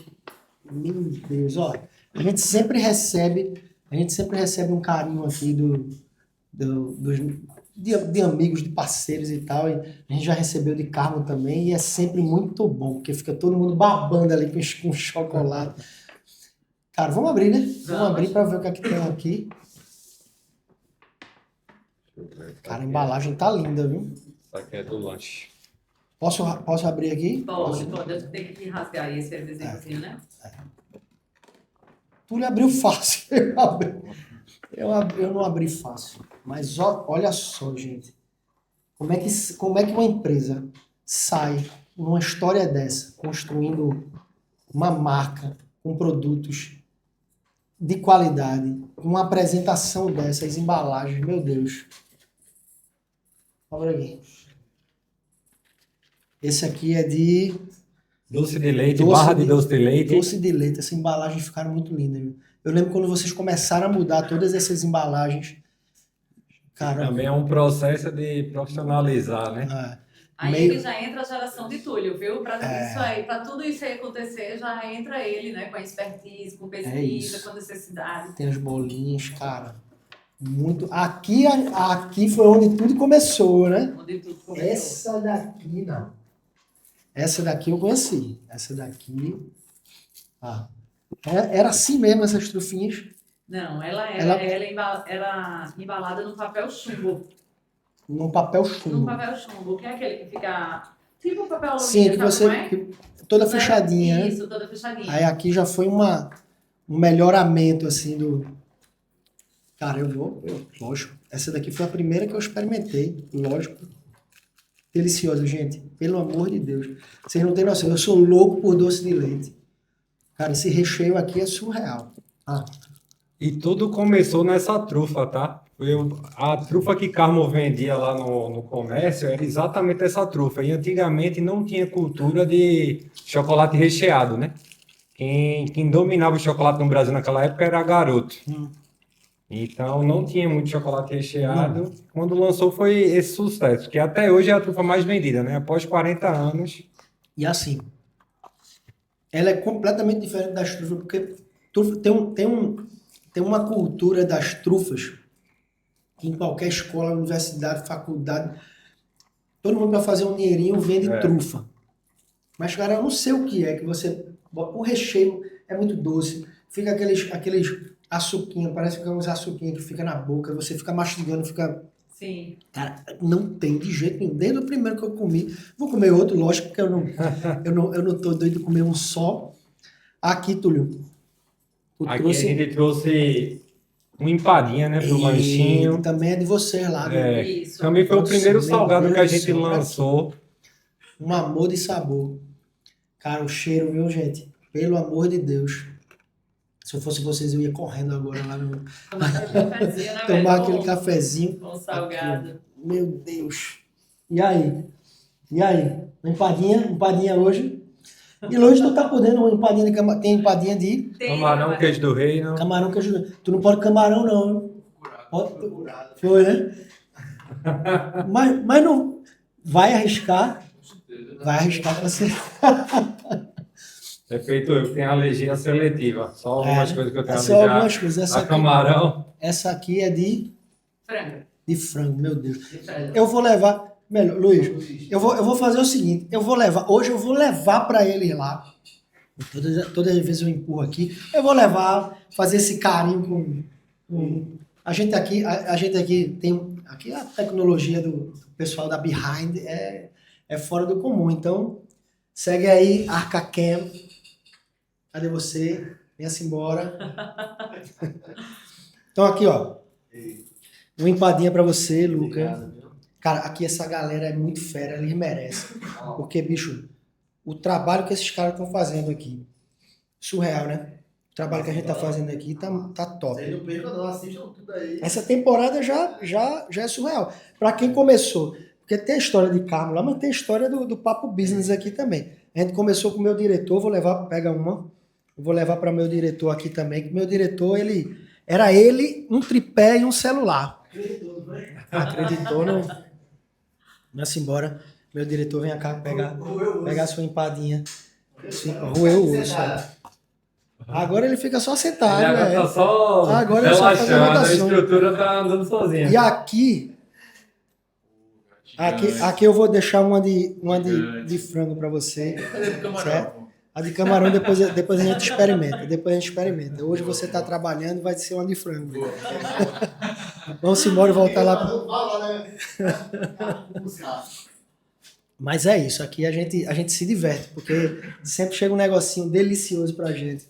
Meu Deus, ó. A gente sempre recebe um carinho aqui de amigos, de parceiros e tal. E a gente já recebeu de Carmo também, e é sempre muito bom, porque fica todo mundo babando ali com chocolate. Cara, vamos abrir, né? Vamos abrir para ver o que é que tem aqui. Cara, a embalagem tá linda, viu? Isso aqui é do lanche. Posso abrir aqui? Pode. Eu tenho que rasgar esse adesivozinho, né? Túlio abriu fácil. Eu não abri fácil. Mas olha só, gente. Como é que uma empresa sai numa história dessa, construindo uma marca com produtos de qualidade, uma apresentação dessas embalagens, meu Deus. Olha aqui. Esse aqui é de Doce de leite, barra de doce de leite. doce de leite. Essas embalagens ficaram muito lindas, viu? Eu lembro quando vocês começaram a mudar todas essas embalagens. Cara, Também é um processo de profissionalizar, né? Aí que já entra a geração de Túlio, viu? Para tudo isso aí acontecer, já entra ele, né? Com a expertise, com pesquisa, com necessidade. Tem os bolinhos, cara. Muito. Aqui foi onde tudo começou, né? Onde tudo começou. Essa daqui, não. Essa daqui eu conheci. Essa daqui. Era assim mesmo, essas trufinhas. Não, ela era embalada no papel chumbo. Num papel chumbo. No papel chumbo, que é aquele que fica tipo papel alumínio, Sim, que sabe você. como é? Toda fechadinha, né? Isso, toda fechadinha. Aí aqui já foi um melhoramento, assim, do. Cara, lógico. Essa daqui foi a primeira que eu experimentei, lógico. Delicioso, gente. Pelo amor de Deus. Vocês não têm noção, eu sou louco por doce de leite. Cara, esse recheio aqui é surreal. E tudo começou nessa trufa, tá? A trufa que Carmo vendia lá no comércio era exatamente essa trufa. E antigamente não tinha cultura de chocolate recheado, né? Quem dominava o chocolate no Brasil naquela época era Garoto. Então não tinha muito chocolate recheado. Quando lançou foi esse sucesso, que até hoje é a trufa mais vendida, né? Após 40 anos. E assim, ela é completamente diferente das trufas, porque tem uma cultura das trufas que em qualquer escola, universidade, faculdade, todo mundo vai fazer um dinheirinho vende trufa. Mas, cara, eu não sei o que é que você... O recheio é muito doce, fica aqueles açuquinha, parece que é uns açuquinhos que fica na boca, você fica mastigando, fica... Sim. Cara, não tem de jeito nenhum. Desde o primeiro que eu comi, vou comer outro, lógico, porque eu não tô doido de comer um só. Aqui, Túlio. Aqui a gente trouxe uma empadinha, né, pro lanchinho. Também é de vocês lá. Isso. Também foi o primeiro salgado que a gente lançou. Um amor de sabor. Cara, o cheiro, viu, gente? Pelo amor de Deus. Se eu fosse vocês, eu ia correndo agora lá no... Tomar aquele cafezinho, né, Tomar aquele cafezinho. Com salgado. Aqui, meu Deus. E aí? Empadinha hoje? E hoje tu tá podendo uma empadinha de camarão. Tem empadinha de... Camarão, queijo do reino. Camarão, queijo do reino. Tu não pode camarão, não. Foi, né? Mas não... Vai arriscar pra você... É feito eu, tenho alergia seletiva. Só algumas coisas que eu tenho só algumas coisas. A camarão. Essa aqui é de... Frango. De frango, meu Deus. De frango. Eu vou levar... Melhor, Luiz, eu vou fazer o seguinte. Hoje eu vou levar para ele lá. Todas as vezes eu empurro aqui. Eu vou levar, fazer esse carinho com... A gente aqui tem... Aqui a tecnologia do pessoal da Behind é fora do comum. Então, segue aí, ArcaCam. Cadê você? Venha-se embora. Então aqui, ó. Uma empadinha pra você, Luca. Cara, aqui essa galera é muito fera, eles merecem. Porque, bicho, o trabalho que esses caras estão fazendo aqui, surreal, né? O trabalho que a gente tá fazendo aqui tá top. Vocês não percam não, assistam tudo aí. Essa temporada já é surreal. Pra quem começou, porque tem a história de Carmo lá, mas tem a história do Papo Business aqui também. A gente começou com o meu diretor, vou levar para meu diretor aqui também, que meu diretor, era um tripé e um celular. Acreditou, não? Vamos embora. Meu diretor, vem cá pegar a sua empadinha. Roeu o osso. Agora ele fica só sentado. Ele agora tá só agora ele só faz relaxando, a anotações. estrutura tá andando sozinha. E aqui Aqui eu vou deixar uma de frango para você. Cadê o camarão? Certo? A de camarão depois a gente experimenta. Depois a gente experimenta. Hoje você está trabalhando, vai ser uma de frango. Vamos embora e voltar lá. Vamos buscar. Mas é isso, aqui a gente se diverte, porque sempre chega um negocinho delicioso pra gente.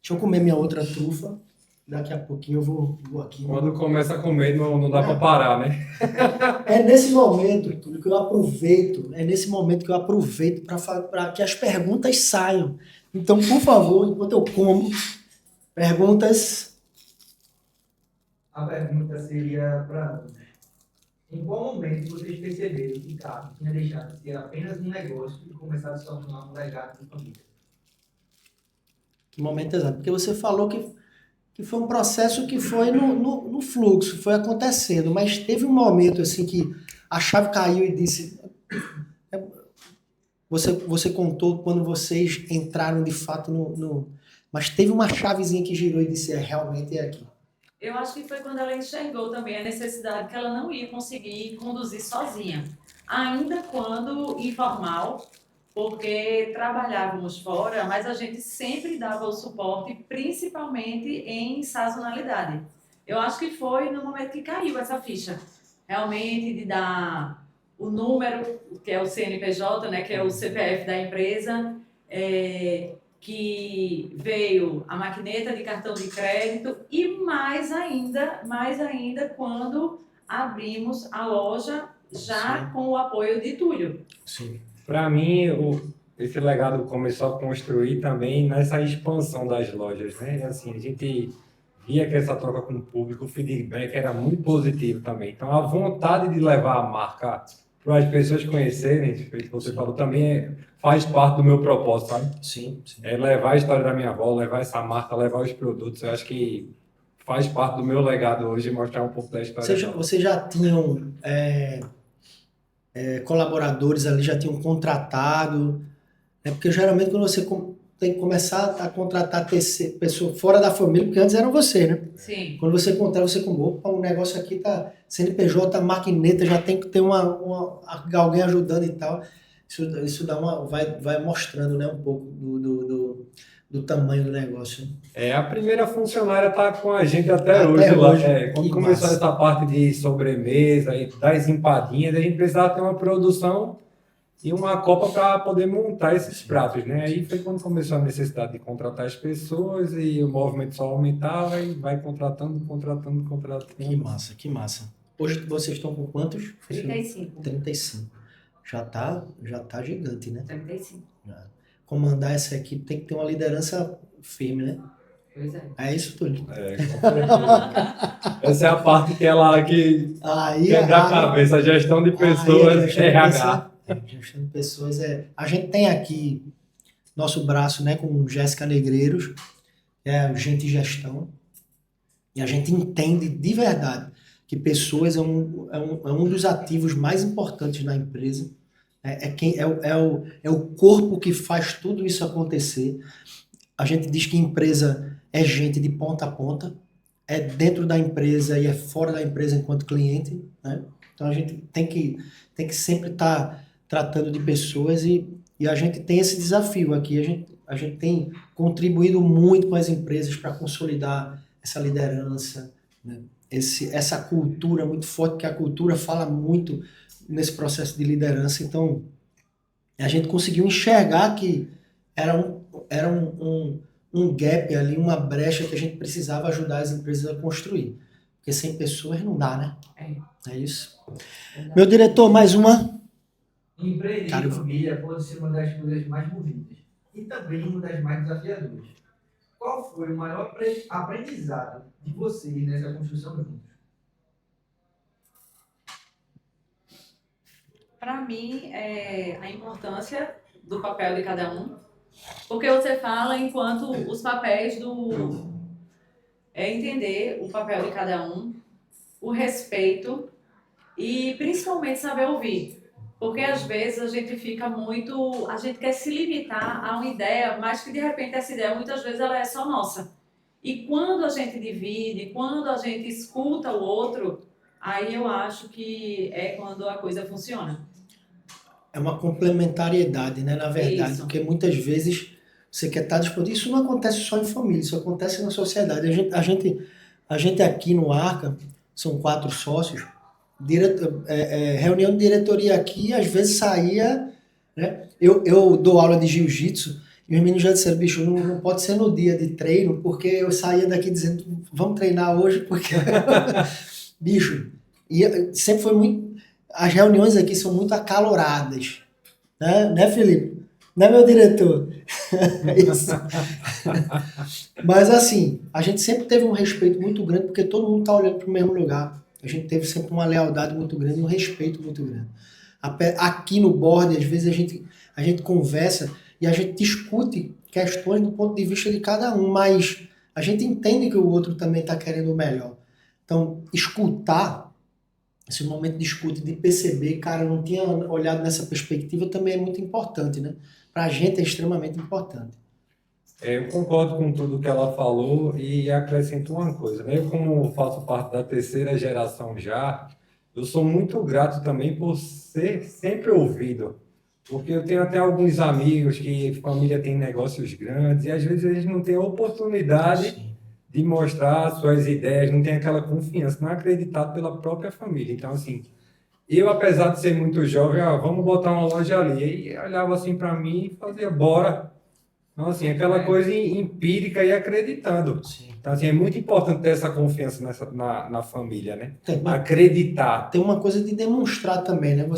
Deixa eu comer minha outra trufa. Daqui a pouquinho eu vou aqui. Quando começa a comer, não dá para parar, né? É nesse momento, Túlio, que eu aproveito. É nesse momento que eu aproveito para que as perguntas saiam. Então, por favor, enquanto eu como, perguntas. A pergunta seria para em qual momento vocês perceberam que Carlos tinha deixado de ser apenas um negócio e começado a se tornar um legado de família? Que momento exato? Porque você falou que foi um processo que foi no fluxo, foi acontecendo, mas teve um momento assim que a chave caiu e disse. Você contou quando vocês entraram de fato mas teve uma chavezinha que girou e disse: realmente é aqui. Eu acho que foi quando ela enxergou também a necessidade que ela não ia conseguir conduzir sozinha. Ainda quando informal, porque trabalhávamos fora, mas a gente sempre dava o suporte, principalmente em sazonalidade. Eu acho que foi no momento que caiu essa ficha, realmente de dar o número, que é o CNPJ, né, que é o CPF da empresa, que veio a maquineta de cartão de crédito e mais ainda quando abrimos a loja já Sim. com o apoio de Túlio. Sim. Para mim, esse legado começou a construir também nessa expansão das lojas, né? Assim, a gente via que essa troca com o público, o feedback era muito positivo também. Então, a vontade de levar a marca para as pessoas conhecerem, que você falou, também faz parte do meu propósito, sabe? Sim. É levar a história da minha avó, levar essa marca, levar os produtos. Eu acho que faz parte do meu legado hoje mostrar um pouco da história. Vocês já tinham colaboradores ali, já tinham contratado, né? Porque geralmente quando você tem que começar a contratar pessoa fora da família, porque antes eram vocês, né? Sim. Quando você contrata, você como, opa, o negócio aqui tá CNPJ, maquineta, já tem que ter alguém ajudando e tal. Isso dá vai mostrando, né, um pouco do tamanho do negócio. A primeira funcionária está com a gente até Até hoje. hoje. Quando Que começou massa. essa parte de sobremesa e das empadinhas, a gente precisava ter uma produção e uma copa para poder montar esses pratos, né? Aí foi quando começou a necessidade de contratar as pessoas e o movimento só aumentava e vai contratando. Que massa, que massa. Hoje vocês estão com quantos? 35. 35. Já tá gigante, né? 35. Comandar essa equipe tem que ter uma liderança firme, né? Pois é. É isso, Túlio. Essa é a parte que Aí, quebra a cabeça, a gestão de pessoas, RH. Gestão de pessoas A gente tem aqui nosso braço, né, com Jéssica Negreiros, que é Gente e Gestão, e a gente entende de verdade que pessoas é um dos ativos mais importantes na empresa. É o corpo que faz tudo isso acontecer. A gente diz que empresa é gente de ponta a ponta, é dentro da empresa e é fora da empresa enquanto cliente, né? Então a gente tem que sempre estar tratando de pessoas e a gente tem esse desafio aqui. A gente tem contribuído muito com as empresas para consolidar essa liderança, né? Essa cultura muito forte, porque a cultura fala muito nesse processo de liderança. Então, a gente conseguiu enxergar que era um gap ali, uma brecha que a gente precisava ajudar as empresas a construir. Porque sem pessoas não dá, né? É isso. Meu diretor, mais uma. Empreender Cara, em família pode ser uma das coisas mais movidas e também uma das mais desafiadoras. Qual foi o maior aprendizado de vocês nessa construção juntos? Para mim, a importância do papel de cada um, porque você fala enquanto os papéis entender o papel de cada um, o respeito e principalmente saber ouvir. Porque às vezes a gente quer se limitar a uma ideia, mas que de repente essa ideia muitas vezes ela é só nossa. E quando a gente divide, quando a gente escuta o outro, aí eu acho que é quando a coisa funciona. É uma complementariedade, né, na verdade, Isso. porque muitas vezes você quer estar disponível. Isso não acontece só em família, isso acontece na sociedade. A gente aqui no Arca, são 4 sócios, reunião de diretoria aqui, às vezes saía, né? Eu dou aula de jiu-jitsu e os meninos já disseram, bicho, não pode ser no dia de treino, porque eu saía daqui dizendo, vamos treinar hoje, porque, bicho, sempre foi muito. As reuniões aqui são muito acaloradas, né, Felipe? Né, meu diretor? Isso. Mas assim, a gente sempre teve um respeito muito grande, porque todo mundo está olhando para o mesmo lugar. A gente teve sempre uma lealdade muito grande, um respeito muito grande. Aqui no board, às vezes a gente conversa e a gente discute questões do ponto de vista de cada um, mas a gente entende que o outro também está querendo o melhor. Então, escutar, esse momento de escuta, de perceber, cara, eu não tinha olhado nessa perspectiva, também é muito importante, né? Para a gente é extremamente importante. Eu concordo com tudo que ela falou e acrescento uma coisa, né? Eu, como faço parte da terceira geração já, eu sou muito grato também por ser sempre ouvido, porque eu tenho até alguns amigos que família tem negócios grandes e às vezes eles não têm a oportunidade Sim. de mostrar suas ideias, não tem aquela confiança, não é acreditado pela própria família. Então, assim, eu, apesar de ser muito jovem, vamos botar uma loja ali, e olhava assim para mim e fazia, bora. Então, assim, aquela coisa empírica e acreditando. Sim. Então, assim, é muito importante ter essa confiança na família, né? Mas Acreditar. tem uma coisa de demonstrar também, né?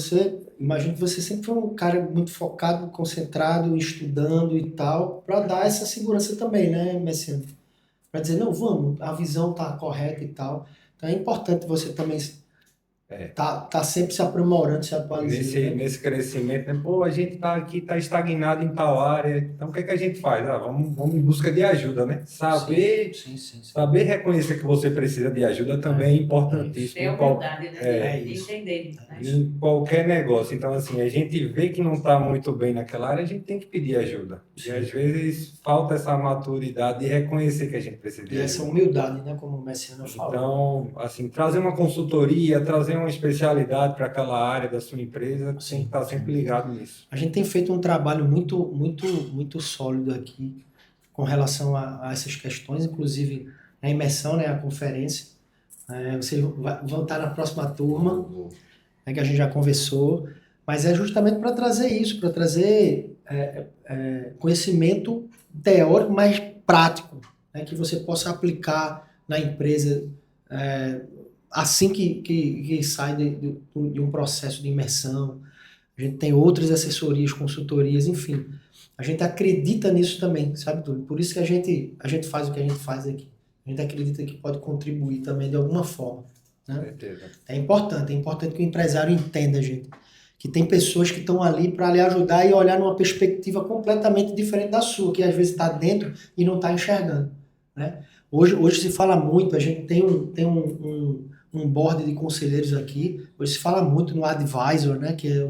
Imagino que você sempre foi um cara muito focado, concentrado, estudando e tal, para dar essa segurança também, né, Messiano? Para dizer, não, vamos, a visão tá correta e tal. Então é importante você também tá sempre se aprimorando, se atualizando, né? Nesse crescimento, né? Pô, a gente está aqui, está estagnado em tal área, então o que é que a gente faz? Vamos em busca de ajuda, né? Sim, sim. Saber reconhecer que você precisa de ajuda também é importantíssimo. Ter a humildade, né? De isso. entender. Né? Em qualquer negócio. Então, assim, a gente vê que não está muito bem naquela área, a gente tem que pedir ajuda. E às vezes falta essa maturidade de reconhecer que a gente precisa de E essa ajuda. humildade, né, como o Messiano fala. Então, assim, trazer uma consultoria, trazer uma especialidade para aquela área da sua empresa, tem que estar sempre ligado nisso. A gente tem feito um trabalho muito sólido aqui com relação a essas questões, inclusive a imersão, né, a conferência. Vocês vão estar na próxima turma, né, que a gente já conversou, mas é justamente para trazer isso, para trazer conhecimento teórico, mas prático, né, que você possa aplicar na empresa assim que sai de um processo de imersão. A gente tem outras assessorias, consultorias, enfim. A gente acredita nisso também, sabe, Túlio? Por isso que a gente faz o que a gente faz aqui. A gente acredita que pode contribuir também de alguma forma, né? Certeza. É importante que o empresário entenda, gente, que tem pessoas que estão ali para lhe ajudar e olhar numa perspectiva completamente diferente da sua, que às vezes está dentro e não está enxergando, né? Hoje se fala muito, a gente tem um board de conselheiros aqui, hoje se fala muito no advisor, né, que é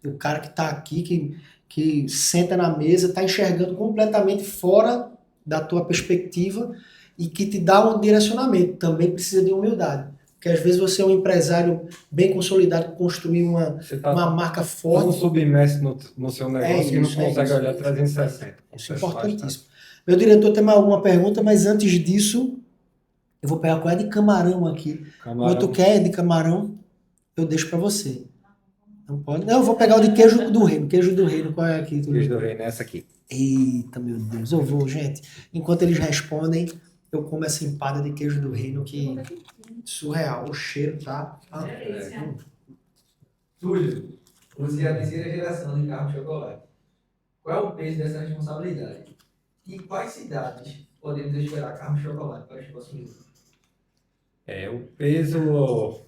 o cara que está aqui, que senta na mesa, está enxergando completamente fora da tua perspectiva e que te dá um direcionamento. Também precisa de humildade. Porque às vezes você é um empresário bem consolidado, que construiu uma marca Tão forte. submerso no seu negócio que não consegue olhar 360. Isso é importantíssimo. Meu diretor tem mais alguma pergunta, mas antes disso, eu vou pegar qual é de camarão aqui. Quando tu quer de camarão, eu deixo para você. Não pode? Não, eu vou pegar o de queijo do reino. Queijo do reino, qual é aqui? Queijo do reino, essa aqui. Eita, meu Deus, eu vou, gente. Enquanto eles respondem, eu como essa empada de queijo do reino, que surreal. O cheiro tá... Túlio, você é a terceira geração de carro de chocolate. Qual é o peso dessa responsabilidade? E quais cidades podemos esperar carro de chocolate para os próximos anos? O peso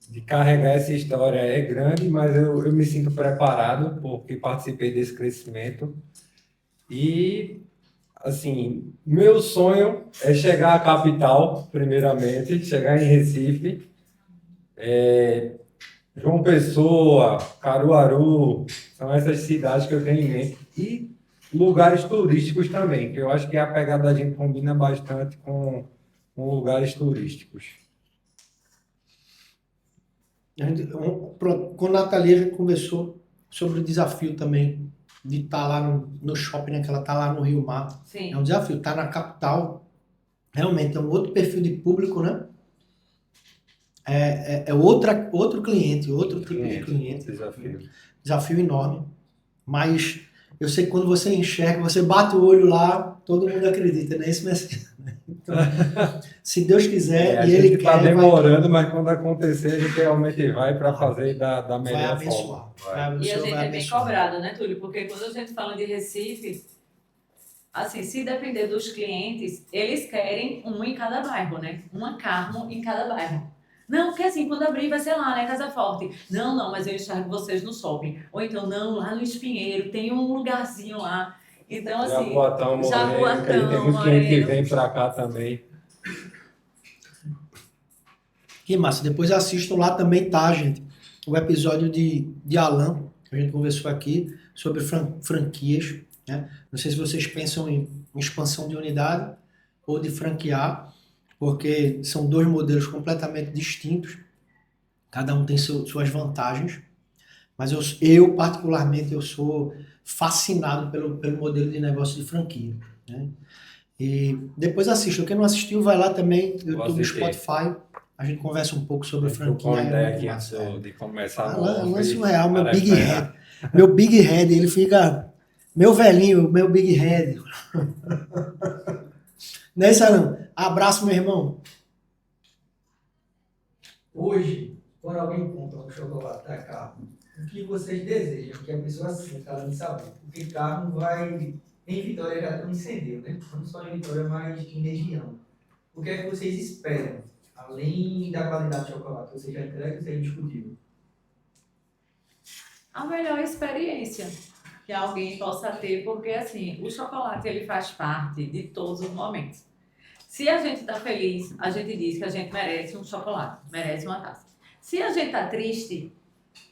de carregar essa história é grande, mas eu me sinto preparado porque participei desse crescimento. E, assim, meu sonho é chegar à capital, primeiramente, chegar em Recife, João Pessoa, Caruaru, são essas cidades que eu tenho em mente. E lugares turísticos também, que eu acho que a pegada da gente combina bastante com lugares turísticos. Pronto, com a Nathalie a gente conversou sobre o desafio também de estar lá no shopping, né? Que ela está lá no Rio Mar. Sim. É um desafio, estar na capital, realmente é um outro perfil de público, né? É outro cliente, outro tipo de cliente. Desafio. Desafio enorme. Mas eu sei que quando você enxerga, você bate o olho lá, todo mundo acredita, né? Isso mesmo. Então, se Deus quiser A e gente Ele está quer, demorando, mas quando acontecer, a gente realmente vai para fazer da vai melhor abençoar. forma. Vai E a abençoar, gente vai é bem abençoar. cobrado, né, Túlio? Porque quando a gente fala de Recife, assim, se depender dos clientes, eles querem um em cada bairro, né? Uma Carmo em cada bairro. Não, porque assim, quando abrir vai ser lá, né? Casa Forte. Não, mas eu enxergo vocês no shopping. Ou então, não, lá no Espinheiro, tem um lugarzinho lá. Então, assim, Jaboatão, Moreno, que a gente tem Jaboatão, muito cliente que Moreno. vem para cá também. Que massa. Depois assistam lá também, tá, gente? O episódio de Alan, que a gente conversou aqui, sobre franquias, né? Não sei se vocês pensam em expansão de unidade ou de franquear, porque são dois modelos completamente distintos. Cada um tem suas vantagens. Mas eu particularmente, eu sou fascinado pelo modelo de negócio de franquia, né? E depois assista. Quem não assistiu, vai lá também, no Vou YouTube, assistir. Spotify. A gente conversa um pouco sobre Trocou franquia. uma É ideia muito aqui massa, é. antes de começar Alan e surreal, meu para Big esperar. Head. Meu Big Head, ele fica... Meu velhinho, meu Big Head. Não é isso, Alan? Abraço, meu irmão. Hoje, quando alguém compra um chocolate da Carmo, o que vocês desejam que a pessoa sinta além de saber? Porque Carmo vai... Em Vitória já incendeu, né? Não só em Vitória, mas em região. O que é que vocês esperam? Além da qualidade do chocolate, você já entrega, você discutiu. A melhor experiência que alguém possa ter, porque assim, o chocolate ele faz parte de todos os momentos. Se a gente está feliz, a gente diz que a gente merece um chocolate, merece uma taça. Se a gente está triste,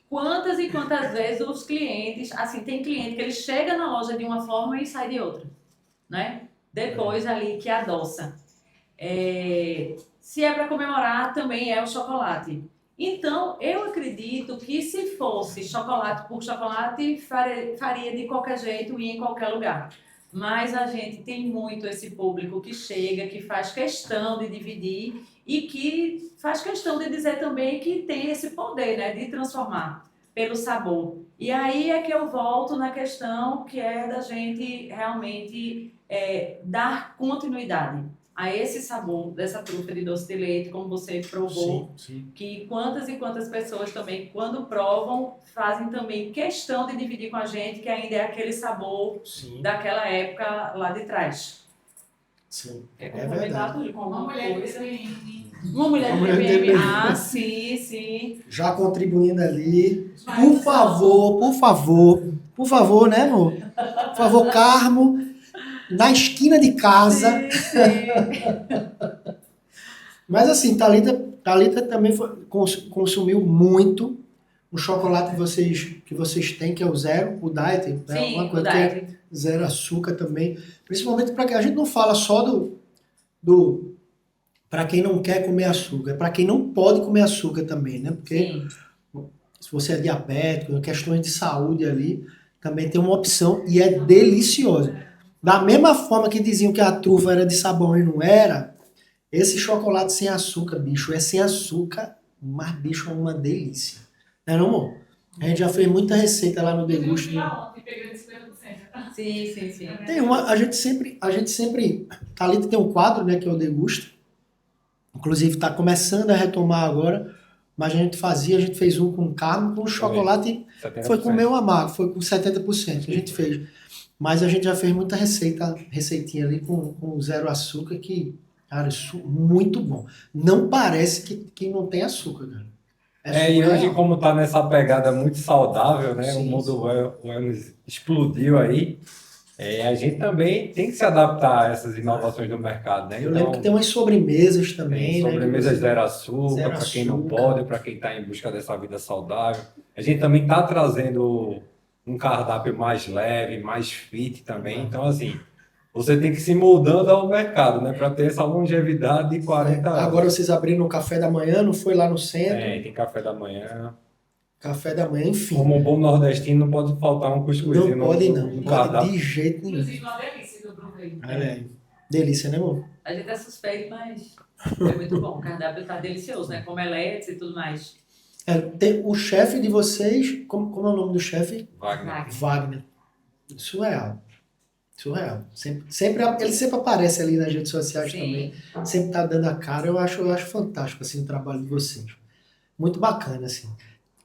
quantas e quantas vezes os clientes, assim, tem cliente que ele chega na loja de uma forma e sai de outra, né? Depois ali que adoça. Se é para comemorar, também é o chocolate. Então, eu acredito que se fosse chocolate por chocolate, faria de qualquer jeito e em qualquer lugar. Mas a gente tem muito esse público que chega, que faz questão de dividir e que faz questão de dizer também que tem esse poder, né, de transformar pelo sabor. E aí é que eu volto na questão que é da gente realmente dar continuidade a esse sabor dessa trufa de doce de leite, como você provou, Sim. que quantas e quantas pessoas também, quando provam, fazem também questão de dividir com a gente, que ainda é aquele sabor Sim. daquela época lá de trás. Sim. Quer É complementar verdade. tudo com Uma alguma mulher de coisa? TPM. Uma mulher Uma mulher de de TPM. TPM. Ah, sim. Já contribuindo ali. Por favor, né, amor? Por favor, Carmo, na esquina de casa. Sim. Mas assim, Thalita também consumiu muito o chocolate que vocês têm, que é o zero, o diet, né? Sim, Uma o coisa que é diet. zero açúcar também. Principalmente para que a gente não fala só do para quem não quer comer açúcar, para quem não pode comer açúcar também, né? Porque Sim. se você é diabético, questões de saúde ali, também tem uma opção e é deliciosa. Da mesma forma que diziam que a trufa era de sabão e não era, esse chocolate sem açúcar, bicho, é sem açúcar, mas, bicho, é uma delícia. Não é não, amor? A gente já fez muita receita lá no Degusto. Ontem pegou de 50%. Sim. Tem a gente sempre, Thalita tem um quadro, né, que é o Degusto. Inclusive está começando a retomar agora, mas a gente fez um com carne, com chocolate, 70%. foi com meio amargo, foi com 70%, a gente fez. Mas a gente já fez muita receitinha ali com zero açúcar, que, cara, isso muito bom. Não parece que não tem açúcar, cara. E surreal. hoje, como está nessa pegada muito saudável, né? Sim, O mundo wellness explodiu aí. A gente também tem que se adaptar a essas inovações do mercado, né? Eu lembro que tem umas sobremesas também, tem né? sobremesas que zero açúcar, zero para quem não açúcar. pode, para quem está em busca dessa vida saudável. A gente também está trazendo um cardápio mais leve, mais fit também. Então, assim, você tem que ir se moldando ao mercado, né? Para ter essa longevidade de 40 anos. Agora vocês abriram o café da manhã, não foi lá no centro? Tem café da manhã. Café da manhã, enfim. Como um bom nordestino, não pode faltar um cuscuzinho Não pode no não, não cardápio. pode de jeito nenhum. Inclusive, uma delícia que eu provei. Olha aí. Delícia, né, amor? A gente é suspeito, mas é muito bom. O cardápio tá delicioso, né? Com omeletes e tudo mais. Tem o chefe de vocês, como é o nome do chefe? Wagner. Wagner. Surreal. Surreal. Ele sempre aparece ali nas redes sociais Sim. também. Sempre tá dando a cara. Eu acho fantástico assim, o trabalho de vocês. Muito bacana, assim.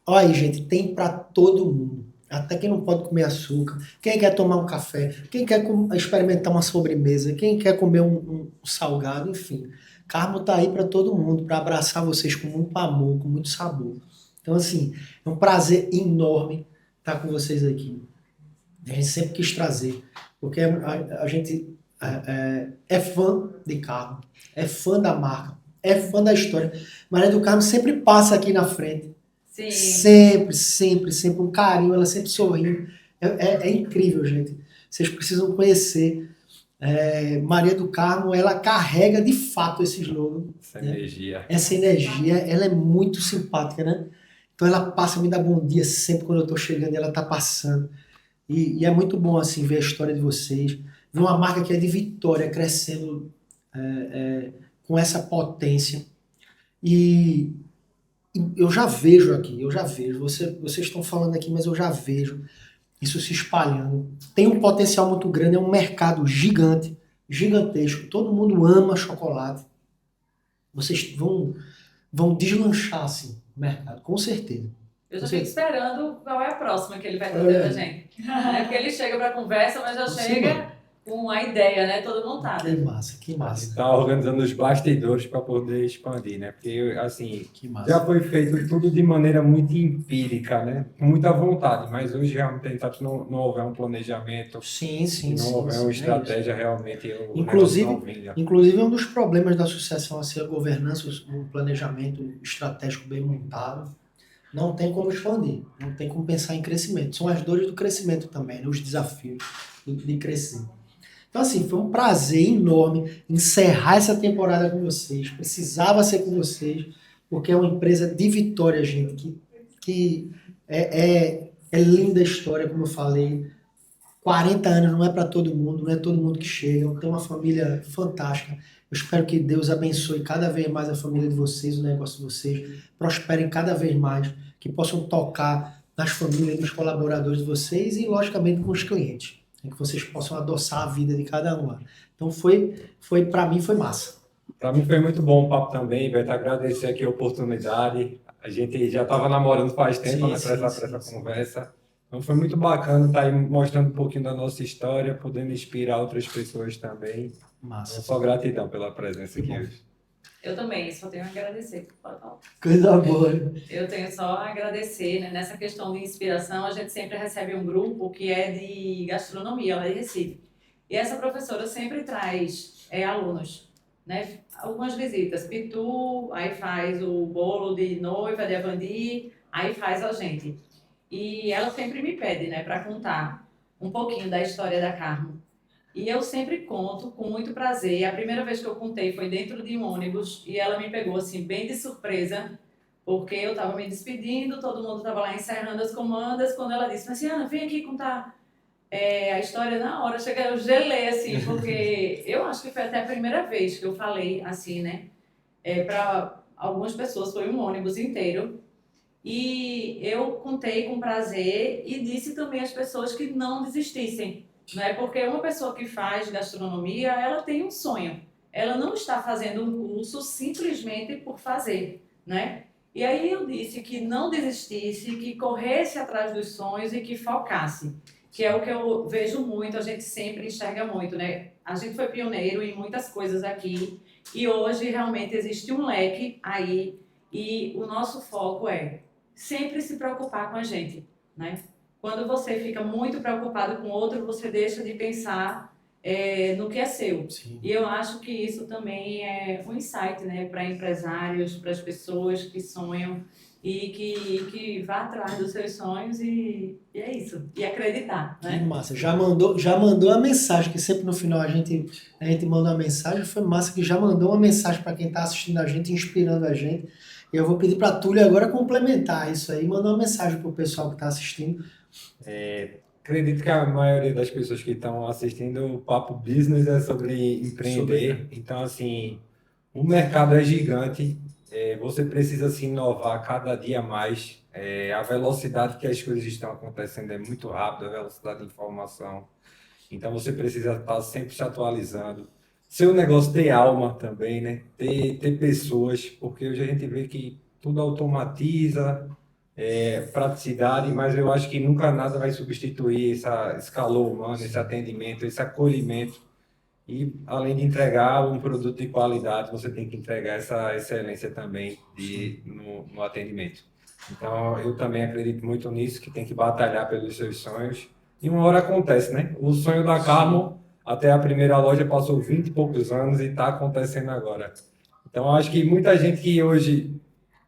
Olha aí, gente, tem para todo mundo. Até quem não pode comer açúcar, quem quer tomar um café, quem quer experimentar uma sobremesa, quem quer comer um salgado, enfim. Carmo tá aí para todo mundo, para abraçar vocês com muito amor, com muito sabor. Então, assim, é um prazer enorme estar com vocês aqui. A gente sempre quis trazer, porque a gente é fã de Carmo, é fã da marca, é fã da história. Maria do Carmo sempre passa aqui na frente. Sim. Sempre um carinho, ela sempre sorrindo. É incrível, gente. Vocês precisam conhecer. Maria do Carmo, ela carrega de fato esse slogan. Essa energia. Essa energia, ela é muito simpática, né? Então ela passa, me dá bom dia sempre quando eu tô chegando, ela tá passando. E é muito bom, assim, ver a história de vocês. Ver uma marca que é de Vitória crescendo com essa potência. E eu já vejo aqui, vocês estão falando aqui, mas eu já vejo isso se espalhando. Tem um potencial muito grande, é um mercado gigante, gigantesco. Todo mundo ama chocolate. Vocês vão deslanchar assim, o mercado, com certeza. Eu já fico esperando qual é a próxima que ele vai trazer pra gente. Porque ele chega pra conversa, mas já chega com a ideia, né? Toda montada. Que massa. Está organizando os bastidores para poder expandir, né? Porque, assim, Que massa. já foi feito tudo de maneira muito empírica, né? Com muita vontade, mas hoje realmente não houver um planejamento, Sim. não houver uma é estratégia realmente. Inclusive, um dos problemas da associação assim, a governança, um planejamento estratégico bem montado, não tem como expandir, não tem como pensar em crescimento. São as dores do crescimento também, né? Os desafios de crescer. Então, assim, foi um prazer enorme encerrar essa temporada com vocês. Precisava ser com vocês, porque é uma empresa de Vitória, gente, que é linda a história, como eu falei. 40 anos não é para todo mundo, não é todo mundo que chega. Tem uma família fantástica. Eu espero que Deus abençoe cada vez mais a família de vocês, o negócio de vocês. Prosperem cada vez mais, que possam tocar nas famílias dos colaboradores de vocês e, logicamente, com os clientes. Que vocês possam adoçar a vida de cada um lá. Então, para mim, foi massa. Para mim foi muito bom o papo também, Beto, agradecer aqui a oportunidade. A gente já estava namorando faz tempo, né, para essa conversa. Então foi muito bacana estar aí mostrando um pouquinho da nossa história, podendo inspirar outras pessoas também. Massa. Só gratidão pela presença aqui hoje. Eu também, só tenho a agradecer. Pode falar. Coisa boa. Eu tenho só a agradecer, né? Nessa questão de inspiração, a gente sempre recebe um grupo que é de gastronomia, lá de Recife. E essa professora sempre traz alunos, né? Algumas visitas. Pitu, aí faz o bolo de noiva de Avandi, aí faz a gente. E ela sempre me pede, né, para contar um pouquinho da história da Carmo. E eu sempre conto com muito prazer. A primeira vez que eu contei foi dentro de um ônibus e ela me pegou assim bem de surpresa, porque eu estava me despedindo, todo mundo estava lá encerrando as comandas, quando ela disse: "Mas Ana, vem aqui contar a história na hora". Eu gelei assim, porque eu acho que foi até a primeira vez que eu falei assim, né? Para algumas pessoas foi um ônibus inteiro. E eu contei com prazer e disse também às pessoas que não desistissem. Né? Porque uma pessoa que faz gastronomia, ela tem um sonho. Ela não está fazendo um curso simplesmente por fazer, né? E aí eu disse que não desistisse, que corresse atrás dos sonhos e que focasse. Que é o que eu vejo muito, a gente sempre enxerga muito, né? A gente foi pioneiro em muitas coisas aqui e hoje realmente existe um leque aí e o nosso foco é sempre se preocupar com a gente, né? Quando você fica muito preocupado com o outro, você deixa de pensar no que é seu. Sim. E eu acho que isso também é um insight, né, para empresários, para as pessoas que sonham e que vá atrás dos seus sonhos e é isso. E acreditar, Que né? massa. Já mandou a mensagem, que sempre no final a gente manda uma mensagem. Foi massa que já mandou uma mensagem para quem está assistindo a gente, inspirando a gente. Eu vou pedir para a Túlia agora complementar isso aí, mandar uma mensagem para o pessoal que está assistindo. Acredito que a maioria das pessoas que estão assistindo o Papo Business é sobre empreender. Então, assim, o mercado é gigante. Você precisa se inovar cada dia mais. A velocidade que as coisas estão acontecendo é muito rápida, a velocidade de informação. Então, você precisa estar sempre se atualizando. Seu negócio ter alma também, né? Ter pessoas, porque hoje a gente vê que tudo automatiza, praticidade, mas eu acho que nunca nada vai substituir esse calor humano, esse atendimento, esse acolhimento. E além de entregar um produto de qualidade, você tem que entregar essa excelência também no atendimento. Então, eu também acredito muito nisso, que tem que batalhar pelos seus sonhos. E uma hora acontece, né? O sonho da Carmo, até a primeira loja, passou 20 e poucos anos e está acontecendo agora. Então, eu acho que muita gente que hoje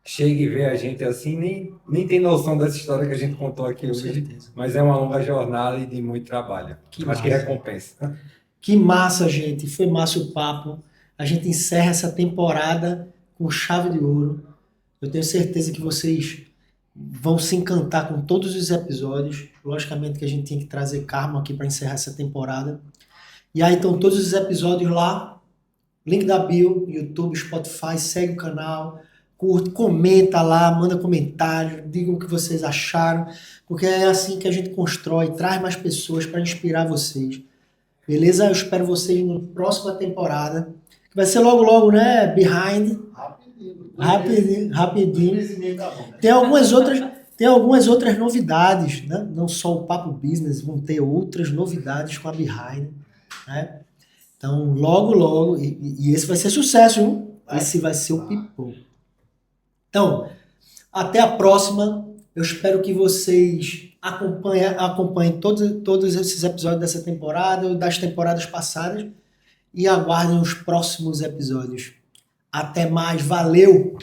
chega e vê a gente assim, nem tem noção dessa história que a gente contou aqui Com hoje, certeza. mas é uma longa jornada e de muito trabalho. Que Mas que massa. recompensa. Que massa, gente. Foi massa o papo. A gente encerra essa temporada com chave de ouro. Eu tenho certeza que vocês vão se encantar com todos os episódios. Logicamente que a gente tinha que trazer Carmo aqui para encerrar essa temporada. E aí estão todos os episódios lá. Link da bio, YouTube, Spotify, segue o canal, curte, comenta lá, manda comentário, diga o que vocês acharam, porque é assim que a gente constrói, traz mais pessoas para inspirar vocês. Beleza? Eu espero vocês na próxima temporada, que vai ser logo logo, né? Behind. Rapidinho. Tá bom. Tem algumas outras novidades, né? Não só o Papo Business, vão ter outras novidades com a Behind, né? Então, logo, e esse vai ser sucesso, viu? Esse vai ser o pipoco. Então, até a próxima. Eu espero que vocês acompanhem todos esses episódios dessa temporada, das temporadas passadas, e aguardem os próximos episódios. Até mais, valeu!